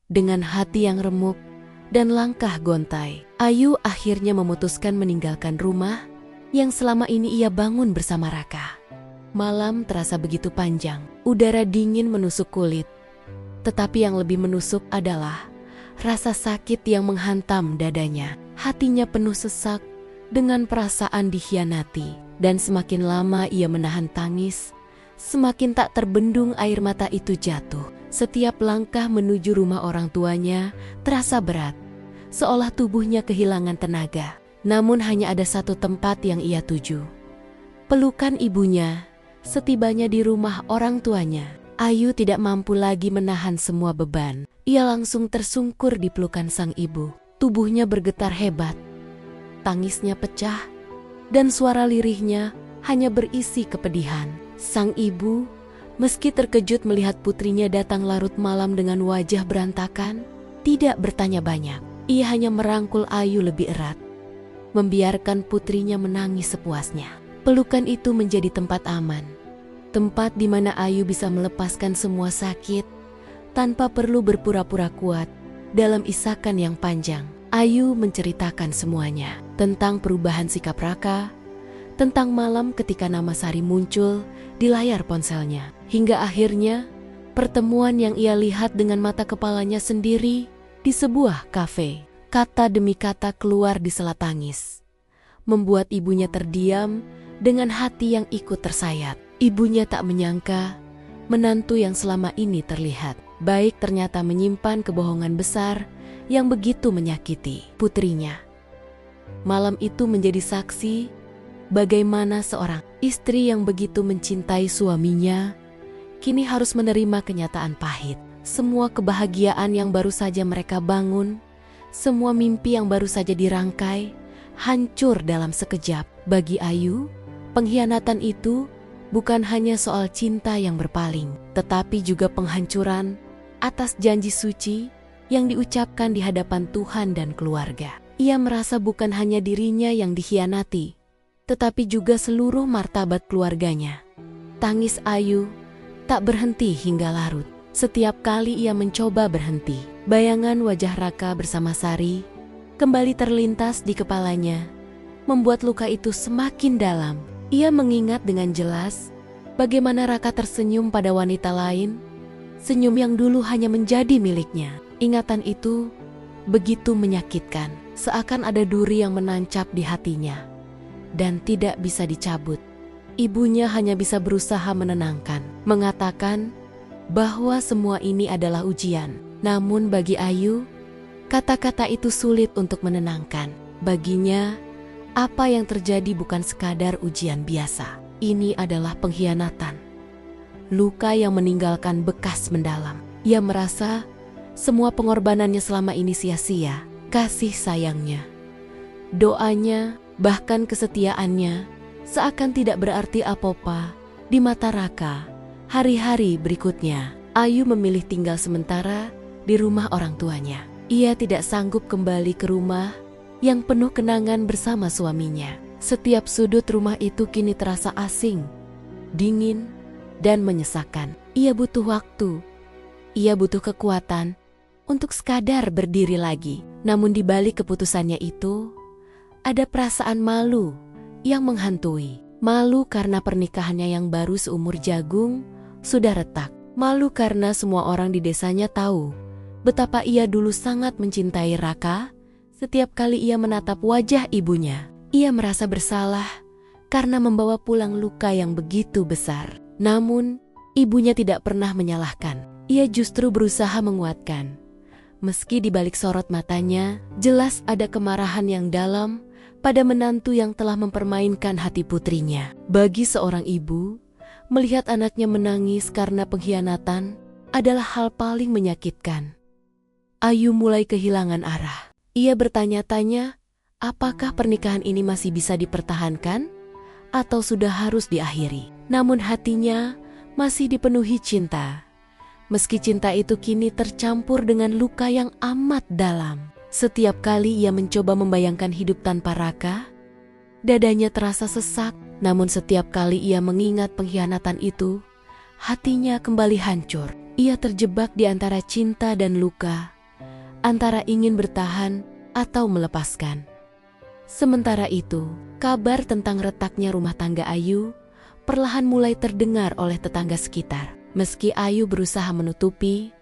S1: Dengan hati yang remuk dan langkah gontai, Ayu akhirnya memutuskan meninggalkan rumah yang selama ini ia bangun bersama Raka. Malam terasa begitu panjang, udara dingin menusuk kulit. Tetapi yang lebih menusuk adalah rasa sakit yang menghantam dadanya. Hatinya penuh sesak dengan perasaan dikhianati. Dan semakin lama ia menahan tangis, semakin tak terbendung air mata itu jatuh. Setiap langkah menuju rumah orang tuanya terasa berat, seolah tubuhnya kehilangan tenaga. Namun hanya ada satu tempat yang ia tuju. Pelukan ibunya setibanya di rumah orang tuanya. Ayu tidak mampu lagi menahan semua beban. Ia langsung tersungkur di pelukan sang ibu. Tubuhnya bergetar hebat. Tangisnya pecah dan suara lirihnya hanya berisi kepedihan. Sang ibu, meski terkejut melihat putrinya datang larut malam dengan wajah berantakan, tidak bertanya banyak. Ia hanya merangkul Ayu lebih erat, membiarkan putrinya menangis sepuasnya. Pelukan itu menjadi tempat aman, tempat di mana Ayu bisa melepaskan semua sakit tanpa perlu berpura-pura kuat. Dalam isakan yang panjang, Ayu menceritakan semuanya tentang perubahan sikap Raka, tentang malam ketika nama Sari muncul di layar ponselnya, hingga akhirnya pertemuan yang ia lihat dengan mata kepalanya sendiri di sebuah kafe. Kata demi kata keluar di sela tangis, membuat ibunya terdiam dengan hati yang ikut tersayat. Ibunya tak menyangka menantu yang selama ini terlihat baik ternyata menyimpan kebohongan besar yang begitu menyakiti putrinya. Malam itu menjadi saksi bagaimana seorang istri yang begitu mencintai suaminya kini harus menerima kenyataan pahit. Semua kebahagiaan yang baru saja mereka bangun, semua mimpi yang baru saja dirangkai, hancur dalam sekejap. Bagi Ayu, pengkhianatan itu bukan hanya soal cinta yang berpaling, tetapi juga penghancuran atas janji suci yang diucapkan di hadapan Tuhan dan keluarga. Ia merasa bukan hanya dirinya yang dikhianati, tetapi juga seluruh martabat keluarganya. Tangis Ayu tak berhenti hingga larut. Setiap kali ia mencoba berhenti, bayangan wajah Raka bersama Sari kembali terlintas di kepalanya, membuat luka itu semakin dalam. Ia mengingat dengan jelas bagaimana Raka tersenyum pada wanita lain, senyum yang dulu hanya menjadi miliknya. Ingatan itu begitu menyakitkan, seakan ada duri yang menancap di hatinya dan tidak bisa dicabut. Ibunya hanya bisa berusaha menenangkan, mengatakan bahwa semua ini adalah ujian. Namun bagi Ayu, kata-kata itu sulit untuk menenangkan. Baginya, apa yang terjadi bukan sekadar ujian biasa. Ini adalah pengkhianatan. Luka yang meninggalkan bekas mendalam. Ia merasa semua pengorbanannya selama ini sia-sia. Kasih sayangnya, doanya, bahkan kesetiaannya seakan tidak berarti apa-apa di mata Raka. Hari-hari berikutnya, Ayu memilih tinggal sementara di rumah orang tuanya. Ia tidak sanggup kembali ke rumah yang penuh kenangan bersama suaminya. Setiap sudut rumah itu kini terasa asing, dingin, dan menyesakan. Ia butuh waktu, ia butuh kekuatan untuk sekadar berdiri lagi. Namun di balik keputusannya itu, ada perasaan malu yang menghantui. Malu karena pernikahannya yang baru seumur jagung sudah retak. Malu karena semua orang di desanya tahu betapa ia dulu sangat mencintai Raka. Setiap kali ia menatap wajah ibunya, ia merasa bersalah karena membawa pulang luka yang begitu besar. Namun, ibunya tidak pernah menyalahkan. Ia justru berusaha menguatkan. Meski di balik sorot matanya, jelas ada kemarahan yang dalam pada menantu yang telah mempermainkan hati putrinya. Bagi seorang ibu, melihat anaknya menangis karena pengkhianatan adalah hal paling menyakitkan. Ayu mulai kehilangan arah. Ia bertanya-tanya, apakah pernikahan ini masih bisa dipertahankan atau sudah harus diakhiri. Namun hatinya masih dipenuhi cinta. Meski cinta itu kini tercampur dengan luka yang amat dalam. Setiap kali ia mencoba membayangkan hidup tanpa Raka, dadanya terasa sesak. Namun setiap kali ia mengingat pengkhianatan itu, hatinya kembali hancur. Ia terjebak di antara cinta dan luka, antara ingin bertahan atau melepaskan. Sementara itu, kabar tentang retaknya rumah tangga Ayu perlahan mulai terdengar oleh tetangga sekitar. Meski Ayu berusaha menutupi,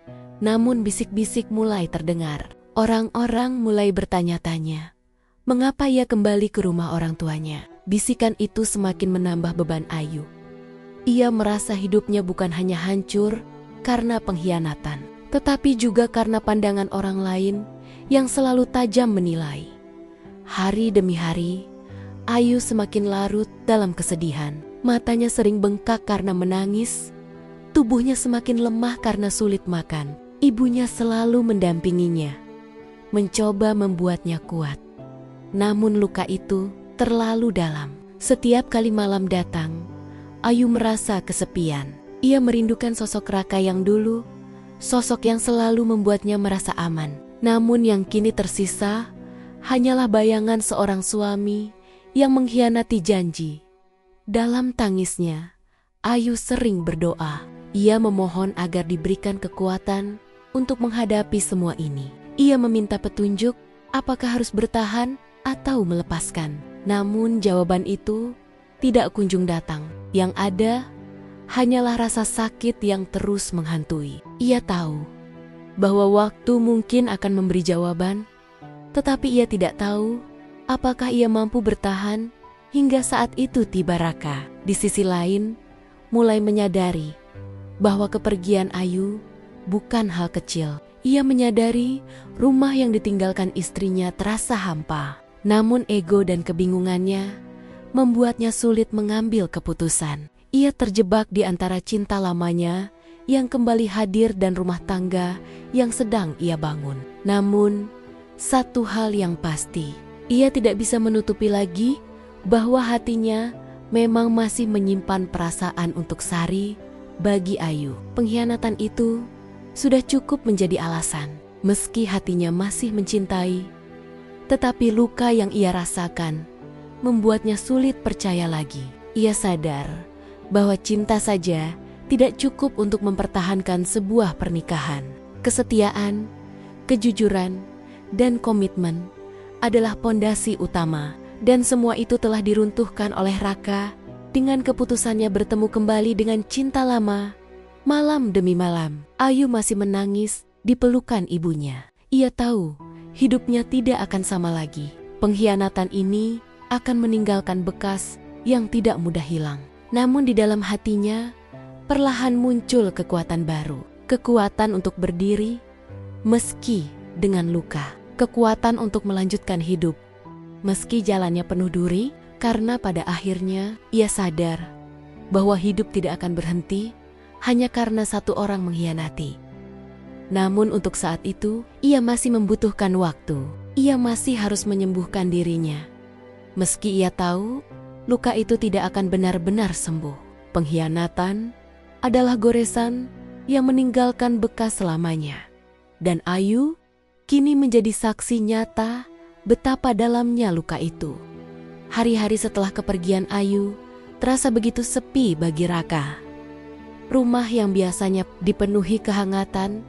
S1: namun bisik-bisik mulai terdengar. Orang-orang mulai bertanya-tanya, mengapa ia kembali ke rumah orang tuanya? Bisikan itu semakin menambah beban Ayu. Ia merasa hidupnya bukan hanya hancur karena pengkhianatan, tetapi juga karena pandangan orang lain yang selalu tajam menilai. Hari demi hari, Ayu semakin larut dalam kesedihan. Matanya sering bengkak karena menangis, tubuhnya semakin lemah karena sulit makan. Ibunya selalu mendampinginya, mencoba membuatnya kuat. Namun luka itu terlalu dalam. Setiap kali malam datang, Ayu merasa kesepian. Ia merindukan sosok Raka yang dulu, sosok yang selalu membuatnya merasa aman. Namun yang kini tersisa hanyalah bayangan seorang suami yang mengkhianati janji. Dalam tangisnya, Ayu sering berdoa. Ia memohon agar diberikan kekuatan untuk menghadapi semua ini. Ia meminta petunjuk apakah harus bertahan atau melepaskan. Namun jawaban itu tidak kunjung datang. Yang ada hanyalah rasa sakit yang terus menghantui. Ia tahu bahwa waktu mungkin akan memberi jawaban, tetapi ia tidak tahu apakah ia mampu bertahan hingga saat itu tiba Raka. Di sisi lain, mulai menyadari bahwa kepergian Ayu bukan hal kecil. Ia menyadari rumah yang ditinggalkan istrinya terasa hampa. Namun ego dan kebingungannya membuatnya sulit mengambil keputusan. Ia terjebak di antara cinta lamanya yang kembali hadir dan rumah tangga yang sedang ia bangun. Namun, satu hal yang pasti, ia tidak bisa menutupi lagi bahwa hatinya memang masih menyimpan perasaan untuk Sari bagi Ayu. Pengkhianatan itu sudah cukup menjadi alasan. Meski hatinya masih mencintai, tetapi luka yang ia rasakan membuatnya sulit percaya lagi. Ia sadar bahwa cinta saja tidak cukup untuk mempertahankan sebuah pernikahan. Kesetiaan, kejujuran, dan komitmen adalah pondasi utama. Dan semua itu telah diruntuhkan oleh Raka dengan keputusannya bertemu kembali dengan cinta lama. Malam demi malam, Ayu masih menangis di pelukan ibunya. Ia tahu hidupnya tidak akan sama lagi. Pengkhianatan ini akan meninggalkan bekas yang tidak mudah hilang. Namun di dalam hatinya, perlahan muncul kekuatan baru. Kekuatan untuk berdiri meski dengan luka. Kekuatan untuk melanjutkan hidup meski jalannya penuh duri, karena pada akhirnya ia sadar bahwa hidup tidak akan berhenti hanya karena satu orang mengkhianati. Namun untuk saat itu, ia masih membutuhkan waktu. Ia masih harus menyembuhkan dirinya. Meski ia tahu luka itu tidak akan benar-benar sembuh. Pengkhianatan adalah goresan yang meninggalkan bekas selamanya. Dan Ayu kini menjadi saksi nyata betapa dalamnya luka itu. Hari-hari setelah kepergian Ayu terasa begitu sepi bagi Raka. Rumah yang biasanya dipenuhi kehangatan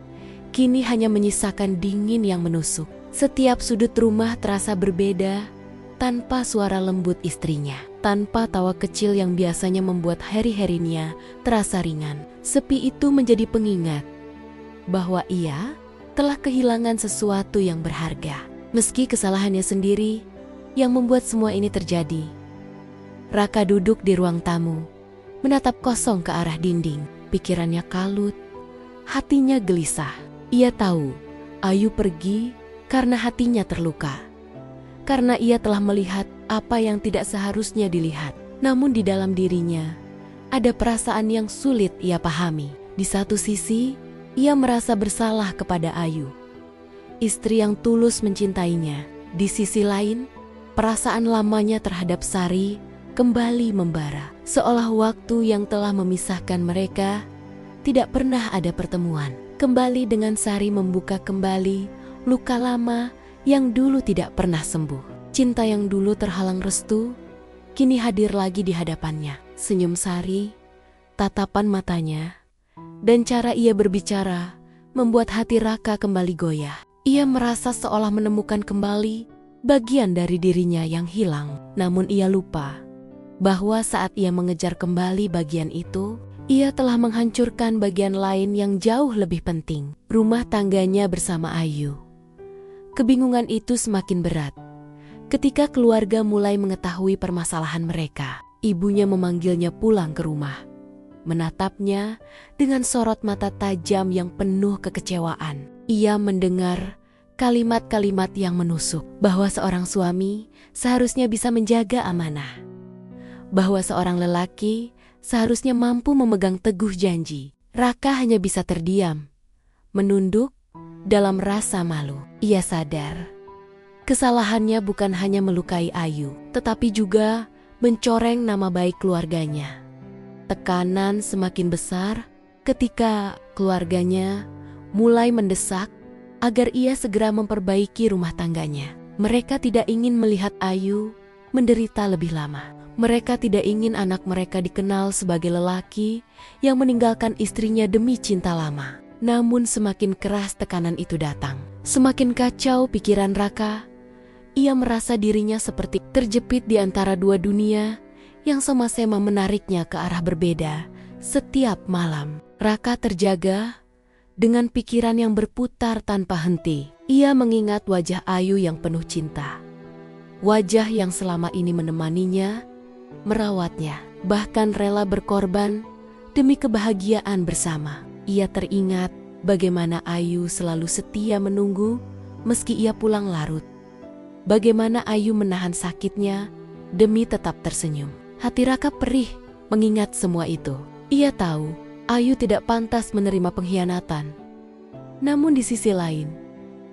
S1: kini hanya menyisakan dingin yang menusuk. Setiap sudut rumah terasa berbeda tanpa suara lembut istrinya, tanpa tawa kecil yang biasanya membuat hari-harinya terasa ringan. Sepi itu menjadi pengingat bahwa ia telah kehilangan sesuatu yang berharga. Meski kesalahannya sendiri yang membuat semua ini terjadi. Raka duduk di ruang tamu, menatap kosong ke arah dinding. Pikirannya kalut, hatinya gelisah. Ia tahu Ayu pergi karena hatinya terluka. Karena ia telah melihat apa yang tidak seharusnya dilihat. Namun di dalam dirinya ada perasaan yang sulit ia pahami. Di satu sisi, ia merasa bersalah kepada Ayu, istri yang tulus mencintainya. Di sisi lain, perasaan lamanya terhadap Sari kembali membara. Seolah waktu yang telah memisahkan mereka tidak pernah ada pertemuan. Kembali dengan Sari membuka kembali luka lama yang dulu tidak pernah sembuh. Cinta yang dulu terhalang restu, kini hadir lagi di hadapannya. Senyum Sari, tatapan matanya, dan cara ia berbicara membuat hati Raka kembali goyah. Ia merasa seolah menemukan kembali bagian dari dirinya yang hilang. Namun ia lupa bahwa saat ia mengejar kembali bagian itu, ia telah menghancurkan bagian lain yang jauh lebih penting, rumah tangganya bersama Ayu. Kebingungan itu semakin berat ketika keluarga mulai mengetahui permasalahan mereka. Ibunya memanggilnya pulang ke rumah, menatapnya dengan sorot mata tajam yang penuh kekecewaan. Ia mendengar kalimat-kalimat yang menusuk bahwa seorang suami seharusnya bisa menjaga amanah, bahwa seorang lelaki seharusnya mampu memegang teguh janji. Raka hanya bisa terdiam, menunduk dalam rasa malu. Ia sadar kesalahannya bukan hanya melukai Ayu, tetapi juga mencoreng nama baik keluarganya. Tekanan semakin besar ketika keluarganya mulai mendesak agar ia segera memperbaiki rumah tangganya. Mereka tidak ingin melihat Ayu menderita lebih lama. Mereka tidak ingin anak mereka dikenal sebagai lelaki yang meninggalkan istrinya demi cinta lama. Namun semakin keras tekanan itu datang, semakin kacau pikiran Raka. Ia merasa dirinya seperti terjepit di antara dua dunia yang sama-sama menariknya ke arah berbeda. Setiap malam, Raka terjaga dengan pikiran yang berputar tanpa henti. Ia mengingat wajah Ayu yang penuh cinta. Wajah yang selama ini menemaninya, merawatnya, bahkan rela berkorban demi kebahagiaan bersama. Ia teringat bagaimana Ayu selalu setia menunggu meski ia pulang larut. Bagaimana Ayu menahan sakitnya demi tetap tersenyum. Hati Raka perih mengingat semua itu. Ia tahu Ayu tidak pantas menerima pengkhianatan. Namun di sisi lain,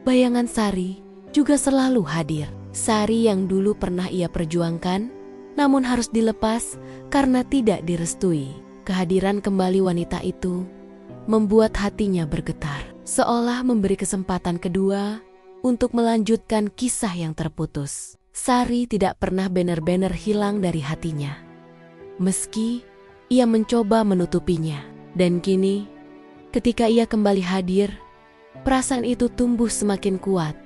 S1: bayangan Sari juga selalu hadir. Sari yang dulu pernah ia perjuangkan, namun harus dilepas karena tidak direstui. Kehadiran kembali wanita itu membuat hatinya bergetar, seolah memberi kesempatan kedua untuk melanjutkan kisah yang terputus. Sari tidak pernah benar-benar hilang dari hatinya, meski ia mencoba menutupinya. Dan kini, ketika ia kembali hadir, perasaan itu tumbuh semakin kuat.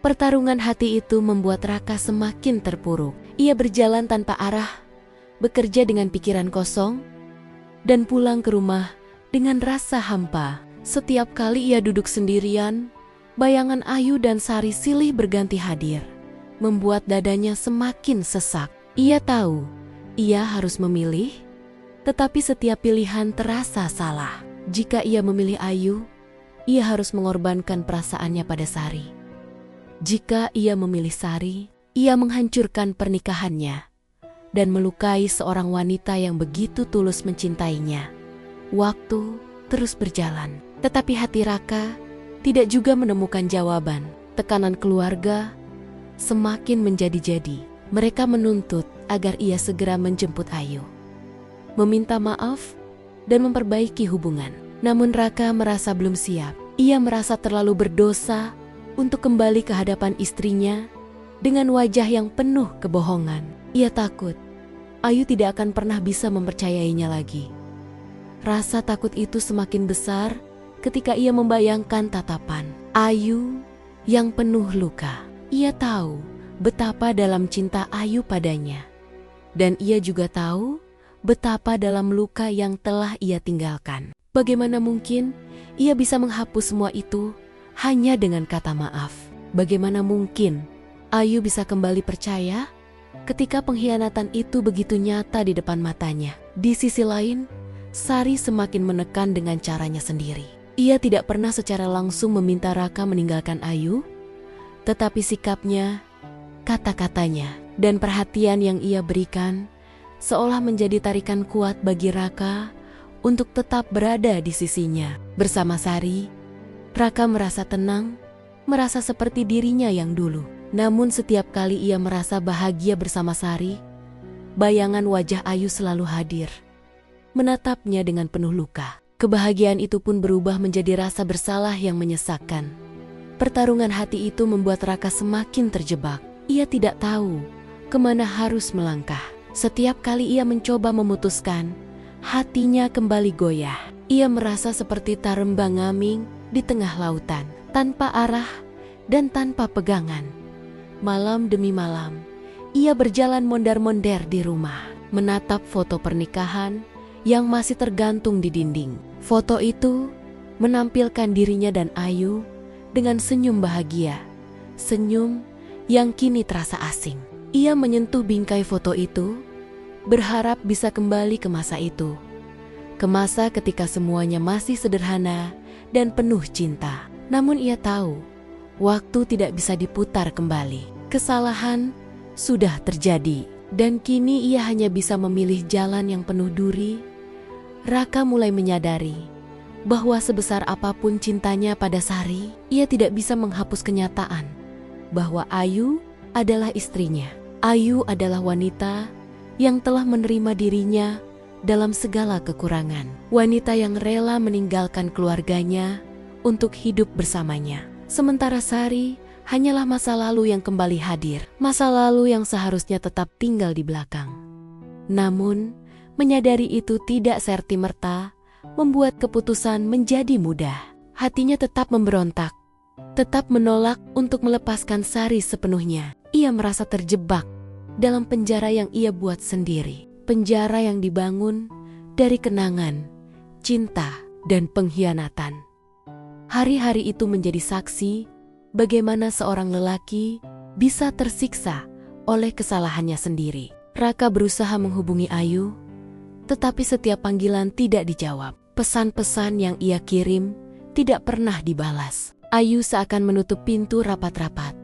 S1: Pertarungan hati itu membuat Raka semakin terpuruk. Ia berjalan tanpa arah, bekerja dengan pikiran kosong, dan pulang ke rumah dengan rasa hampa. Setiap kali ia duduk sendirian, bayangan Ayu dan Sari silih berganti hadir, membuat dadanya semakin sesak. Ia tahu, ia harus memilih, tetapi setiap pilihan terasa salah. Jika ia memilih Ayu, ia harus mengorbankan perasaannya pada Sari. Jika ia memilih Sari, ia menghancurkan pernikahannya dan melukai seorang wanita yang begitu tulus mencintainya. Waktu terus berjalan, tetapi hati Raka tidak juga menemukan jawaban. Tekanan keluarga semakin menjadi-jadi. Mereka menuntut agar ia segera menjemput Ayu, meminta maaf, dan memperbaiki hubungan. Namun Raka merasa belum siap. Ia merasa terlalu berdosa untuk kembali ke hadapan istrinya dengan wajah yang penuh kebohongan. Ia takut Ayu tidak akan pernah bisa mempercayainya lagi. Rasa takut itu semakin besar ketika ia membayangkan tatapan Ayu yang penuh luka. Ia tahu betapa dalam cinta Ayu padanya, dan ia juga tahu betapa dalam luka yang telah ia tinggalkan. Bagaimana mungkin ia bisa menghapus semua itu hanya dengan kata maaf? Bagaimana mungkin Ayu bisa kembali percaya ketika pengkhianatan itu begitu nyata di depan matanya? Di sisi lain, Sari semakin menekan dengan caranya sendiri. Ia tidak pernah secara langsung meminta Raka meninggalkan Ayu, tetapi sikapnya, kata-katanya, dan perhatian yang ia berikan seolah menjadi tarikan kuat bagi Raka untuk tetap berada di sisinya. Bersama Sari, Raka merasa tenang, merasa seperti dirinya yang dulu. Namun setiap kali ia merasa bahagia bersama Sari, bayangan wajah Ayu selalu hadir, menatapnya dengan penuh luka. Kebahagiaan itu pun berubah menjadi rasa bersalah yang menyesakkan. Pertarungan hati itu membuat Raka semakin terjebak. Ia tidak tahu kemana harus melangkah. Setiap kali ia mencoba memutuskan, hatinya kembali goyah. Ia merasa seperti tarembang ngaming di tengah lautan, tanpa arah dan tanpa pegangan. Malam demi malam, ia berjalan mondar-mondir di rumah, menatap foto pernikahan yang masih tergantung di dinding. Foto itu menampilkan dirinya dan Ayu dengan senyum bahagia, senyum yang kini terasa asing. Ia menyentuh bingkai foto itu, berharap bisa kembali ke masa itu, ke masa ketika semuanya masih sederhana dan penuh cinta. Namun ia tahu, Waktu tidak bisa diputar kembali. Kesalahan sudah terjadi, dan kini ia hanya bisa memilih jalan yang penuh duri. Raka mulai menyadari bahwa sebesar apapun cintanya pada Sari, ia tidak bisa menghapus kenyataan bahwa Ayu adalah istrinya. Ayu adalah wanita yang telah menerima dirinya dalam segala kekurangan. Wanita yang rela meninggalkan keluarganya untuk hidup bersamanya. Sementara Sari hanyalah masa lalu yang kembali hadir. Masa lalu yang seharusnya tetap tinggal di belakang. Namun, menyadari itu tidak serta-merta membuat keputusan menjadi mudah. Hatinya tetap memberontak, tetap menolak untuk melepaskan Sari sepenuhnya. Ia merasa terjebak dalam penjara yang ia buat sendiri. Penjara yang dibangun dari kenangan, cinta, dan pengkhianatan. Hari-hari itu menjadi saksi bagaimana seorang lelaki bisa tersiksa oleh kesalahannya sendiri. Raka berusaha menghubungi Ayu, tetapi setiap panggilan tidak dijawab. Pesan-pesan yang ia kirim tidak pernah dibalas. Ayu seakan menutup pintu rapat-rapat,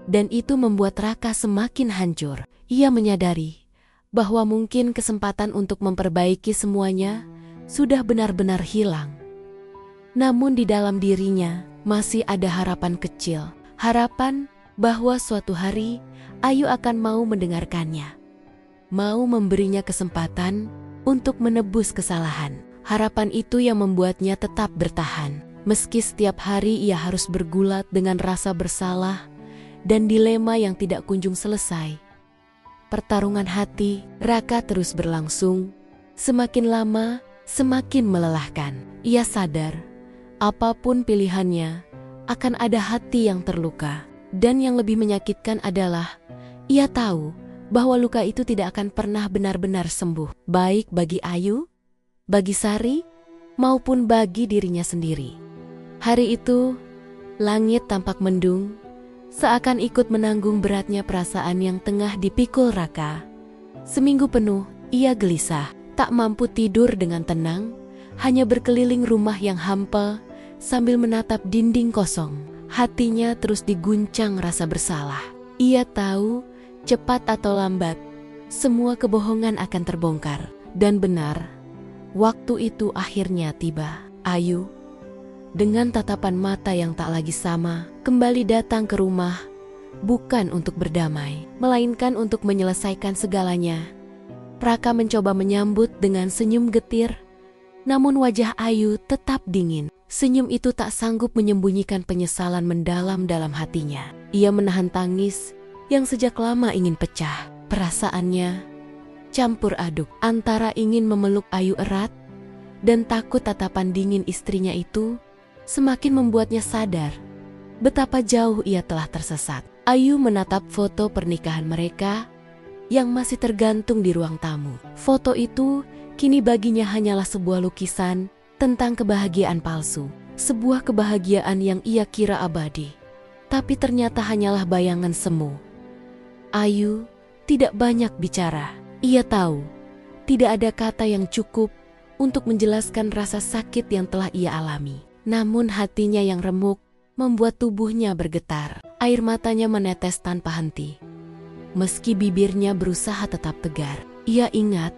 S1: dan itu membuat Raka semakin hancur. Ia menyadari bahwa mungkin kesempatan untuk memperbaiki semuanya sudah benar-benar hilang. Namun di dalam dirinya masih ada harapan kecil. Harapan bahwa suatu hari Ayu akan mau mendengarkannya, mau memberinya kesempatan untuk menebus kesalahan. Harapan itu yang membuatnya tetap bertahan. Meski setiap hari ia harus bergulat dengan rasa bersalah dan dilema yang tidak kunjung selesai. Pertarungan hati Raka terus berlangsung. Semakin lama, semakin melelahkan. Ia sadar, apapun pilihannya, akan ada hati yang terluka. Dan yang lebih menyakitkan adalah, ia tahu bahwa luka itu tidak akan pernah benar-benar sembuh. Baik bagi Ayu, bagi Sari, maupun bagi dirinya sendiri. Hari itu, langit tampak mendung, seakan ikut menanggung beratnya perasaan yang tengah dipikul Raka. Seminggu penuh, ia gelisah, tak mampu tidur dengan tenang, hanya berkeliling rumah yang hampa sambil menatap dinding kosong. Hatinya terus diguncang rasa bersalah. Ia tahu, cepat atau lambat, semua kebohongan akan terbongkar. Dan benar, waktu itu akhirnya tiba. Ayu, dengan tatapan mata yang tak lagi sama, kembali datang ke rumah, bukan untuk berdamai, melainkan untuk menyelesaikan segalanya. Raka mencoba menyambut dengan senyum getir, namun wajah Ayu tetap dingin. Senyum itu tak sanggup menyembunyikan penyesalan mendalam dalam hatinya. Ia menahan tangis yang sejak lama ingin pecah. Perasaannya campur aduk antara ingin memeluk Ayu erat dan takut tatapan dingin istrinya itu semakin membuatnya sadar betapa jauh ia telah tersesat. Ayu menatap foto pernikahan mereka yang masih tergantung di ruang tamu. Foto itu kini baginya hanyalah sebuah lukisan tentang kebahagiaan palsu. Sebuah kebahagiaan yang ia kira abadi, tapi ternyata hanyalah bayangan semu. Ayu tidak banyak bicara. Ia tahu tidak ada kata yang cukup untuk menjelaskan rasa sakit yang telah ia alami. Namun hatinya yang remuk membuat tubuhnya bergetar. Air matanya menetes tanpa henti. Meski bibirnya berusaha tetap tegar, ia ingat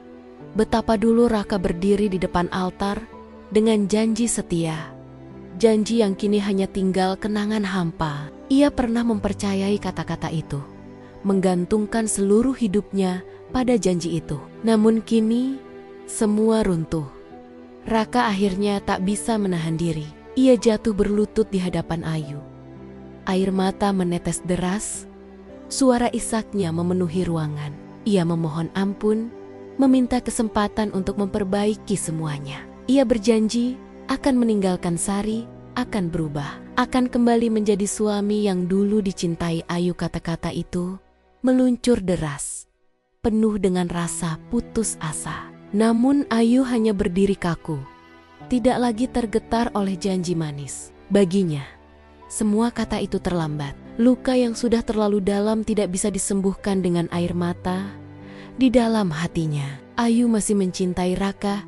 S1: betapa dulu Raka berdiri di depan altar dengan janji setia. Janji yang kini hanya tinggal kenangan hampa. Ia pernah mempercayai kata-kata itu, menggantungkan seluruh hidupnya pada janji itu. Namun kini, semua runtuh. Raka akhirnya tak bisa menahan diri. Ia jatuh berlutut di hadapan Ayu. Air mata menetes deras, suara isaknya memenuhi ruangan. Ia memohon ampun, meminta kesempatan untuk memperbaiki semuanya. Ia berjanji akan meninggalkan Sari, akan berubah, akan kembali menjadi suami yang dulu dicintai Ayu. Kata-kata itu meluncur deras, penuh dengan rasa putus asa. Namun Ayu hanya berdiri kaku, tidak lagi tergetar oleh janji manis. Baginya, semua kata itu terlambat. Luka yang sudah terlalu dalam tidak bisa disembuhkan dengan air mata. Di dalam hatinya, Ayu masih mencintai Raka.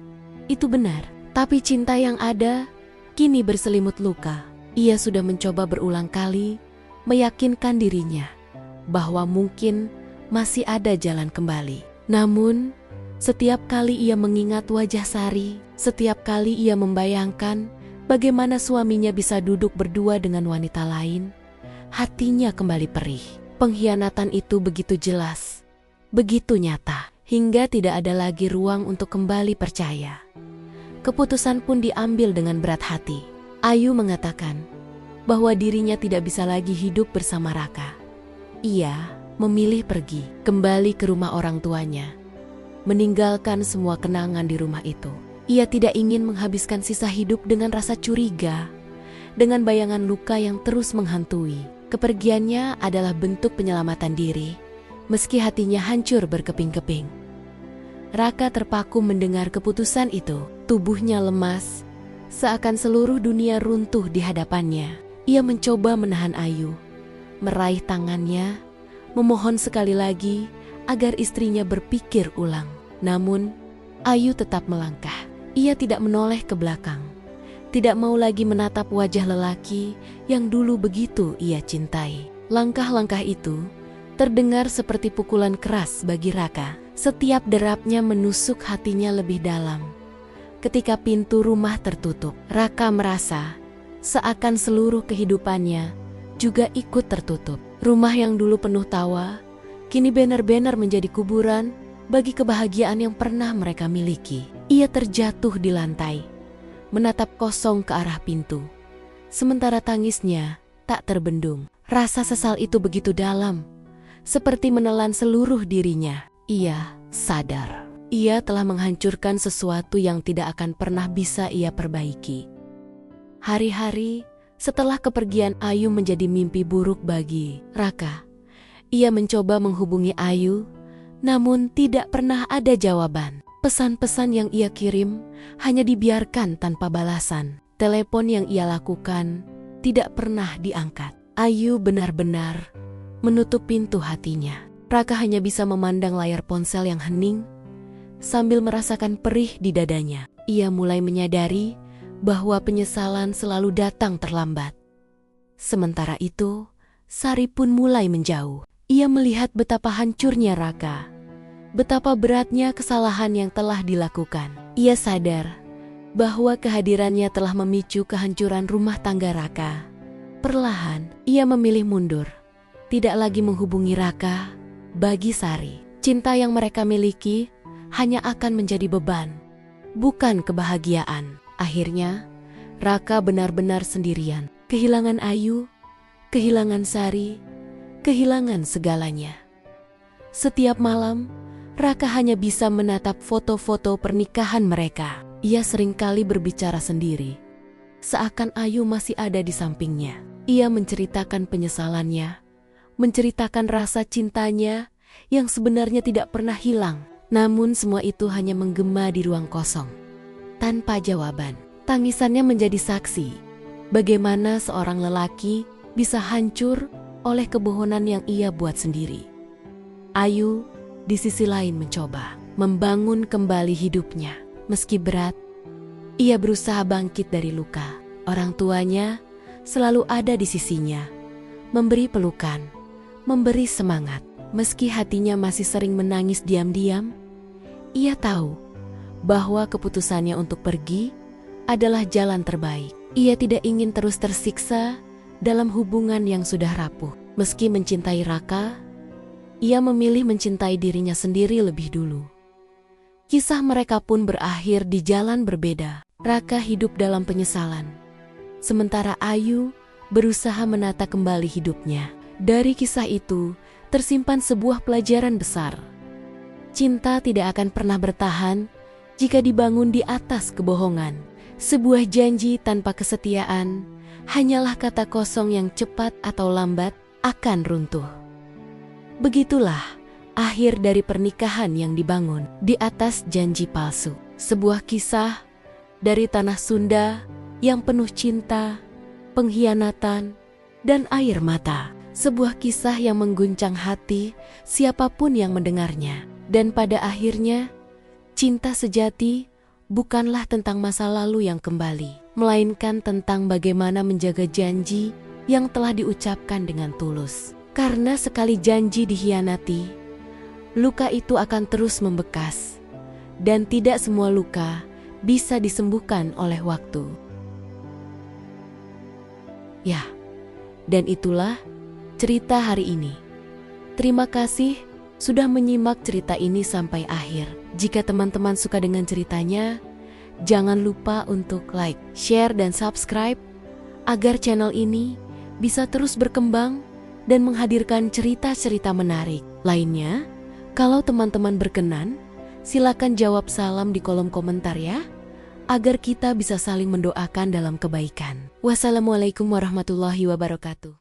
S1: Itu benar, tapi cinta yang ada kini berselimut luka. Ia sudah mencoba berulang kali meyakinkan dirinya bahwa mungkin masih ada jalan kembali. Namun, setiap kali ia mengingat wajah Sari, setiap kali ia membayangkan bagaimana suaminya bisa duduk berdua dengan wanita lain, hatinya kembali perih. Pengkhianatan itu begitu jelas, begitu nyata, hingga tidak ada lagi ruang untuk kembali percaya. Keputusan pun diambil dengan berat hati. Ayu mengatakan bahwa dirinya tidak bisa lagi hidup bersama Raka. Ia memilih pergi, kembali ke rumah orang tuanya, meninggalkan semua kenangan di rumah itu. Ia tidak ingin menghabiskan sisa hidup dengan rasa curiga, dengan bayangan luka yang terus menghantui. Kepergiannya adalah bentuk penyelamatan diri, meski hatinya hancur berkeping-keping. Raka terpaku mendengar keputusan itu. Tubuhnya lemas, seakan seluruh dunia runtuh di hadapannya. Ia mencoba menahan Ayu, meraih tangannya, memohon sekali lagi agar istrinya berpikir ulang. Namun, Ayu tetap melangkah. Ia tidak menoleh ke belakang, tidak mau lagi menatap wajah lelaki yang dulu begitu ia cintai. Langkah-langkah itu terdengar seperti pukulan keras bagi Raka. Setiap derapnya menusuk hatinya lebih dalam. Ketika pintu rumah tertutup, Raka merasa seakan seluruh kehidupannya juga ikut tertutup. Rumah yang dulu penuh tawa, kini benar-benar menjadi kuburan bagi kebahagiaan yang pernah mereka miliki. Ia terjatuh di lantai, menatap kosong ke arah pintu. Sementara tangisnya tak terbendung. Rasa sesal itu begitu dalam, seperti menelan seluruh dirinya. Ia sadar, ia telah menghancurkan sesuatu yang tidak akan pernah bisa ia perbaiki. Hari-hari setelah kepergian Ayu menjadi mimpi buruk bagi Raka. Ia mencoba menghubungi Ayu, namun tidak pernah ada jawaban. Pesan-pesan yang ia kirim hanya dibiarkan tanpa balasan. Telepon yang ia lakukan tidak pernah diangkat. Ayu benar-benar menutup pintu hatinya. Raka hanya bisa memandang layar ponsel yang hening sambil merasakan perih di dadanya. Ia mulai menyadari bahwa penyesalan selalu datang terlambat. Sementara itu, Sari pun mulai menjauh. Ia melihat betapa hancurnya Raka, betapa beratnya kesalahan yang telah dilakukan. Ia sadar bahwa kehadirannya telah memicu kehancuran rumah tangga Raka. Perlahan, ia memilih mundur, tidak lagi menghubungi Raka. Bagi Sari, cinta yang mereka miliki hanya akan menjadi beban, bukan kebahagiaan. Akhirnya, Raka benar-benar sendirian. Kehilangan Ayu, kehilangan Sari, kehilangan segalanya. Setiap malam, Raka hanya bisa menatap foto-foto pernikahan mereka. Ia seringkali berbicara sendiri, seakan Ayu masih ada di sampingnya. Ia menceritakan penyesalannya, menceritakan rasa cintanya yang sebenarnya tidak pernah hilang. Namun semua itu hanya menggema di ruang kosong, tanpa jawaban. Tangisannya menjadi saksi bagaimana seorang lelaki bisa hancur oleh kebohongan yang ia buat sendiri. Ayu di sisi lain mencoba membangun kembali hidupnya. Meski berat, ia berusaha bangkit dari luka. Orang tuanya selalu ada di sisinya, memberi pelukan, memberi semangat. Meski hatinya masih sering menangis diam-diam, ia tahu bahwa keputusannya untuk pergi adalah jalan terbaik. Ia tidak ingin terus tersiksa dalam hubungan yang sudah rapuh. Meski mencintai Raka, ia memilih mencintai dirinya sendiri lebih dulu. Kisah mereka pun berakhir di jalan berbeda. Raka hidup dalam penyesalan, sementara Ayu berusaha menata kembali hidupnya. Dari kisah itu tersimpan sebuah pelajaran besar. Cinta tidak akan pernah bertahan jika dibangun di atas kebohongan. Sebuah janji tanpa kesetiaan hanyalah kata kosong yang cepat atau lambat akan runtuh. Begitulah akhir dari pernikahan yang dibangun di atas janji palsu. Sebuah kisah dari tanah Sunda yang penuh cinta, pengkhianatan, dan air mata. Sebuah kisah yang mengguncang hati siapapun yang mendengarnya. Dan pada akhirnya, cinta sejati bukanlah tentang masa lalu yang kembali, melainkan tentang bagaimana menjaga janji yang telah diucapkan dengan tulus. Karena sekali janji dikhianati, luka itu akan terus membekas, dan tidak semua luka bisa disembuhkan oleh waktu. Ya, dan itulah cerita hari ini. Terima kasih sudah menyimak cerita ini sampai akhir. Jika teman-teman suka dengan ceritanya, jangan lupa untuk like, share, dan subscribe agar channel ini bisa terus berkembang dan menghadirkan cerita-cerita menarik lainnya. Kalau teman-teman berkenan, silakan jawab salam di kolom komentar ya, agar kita bisa saling mendoakan dalam kebaikan. Wassalamualaikum warahmatullahi wabarakatuh.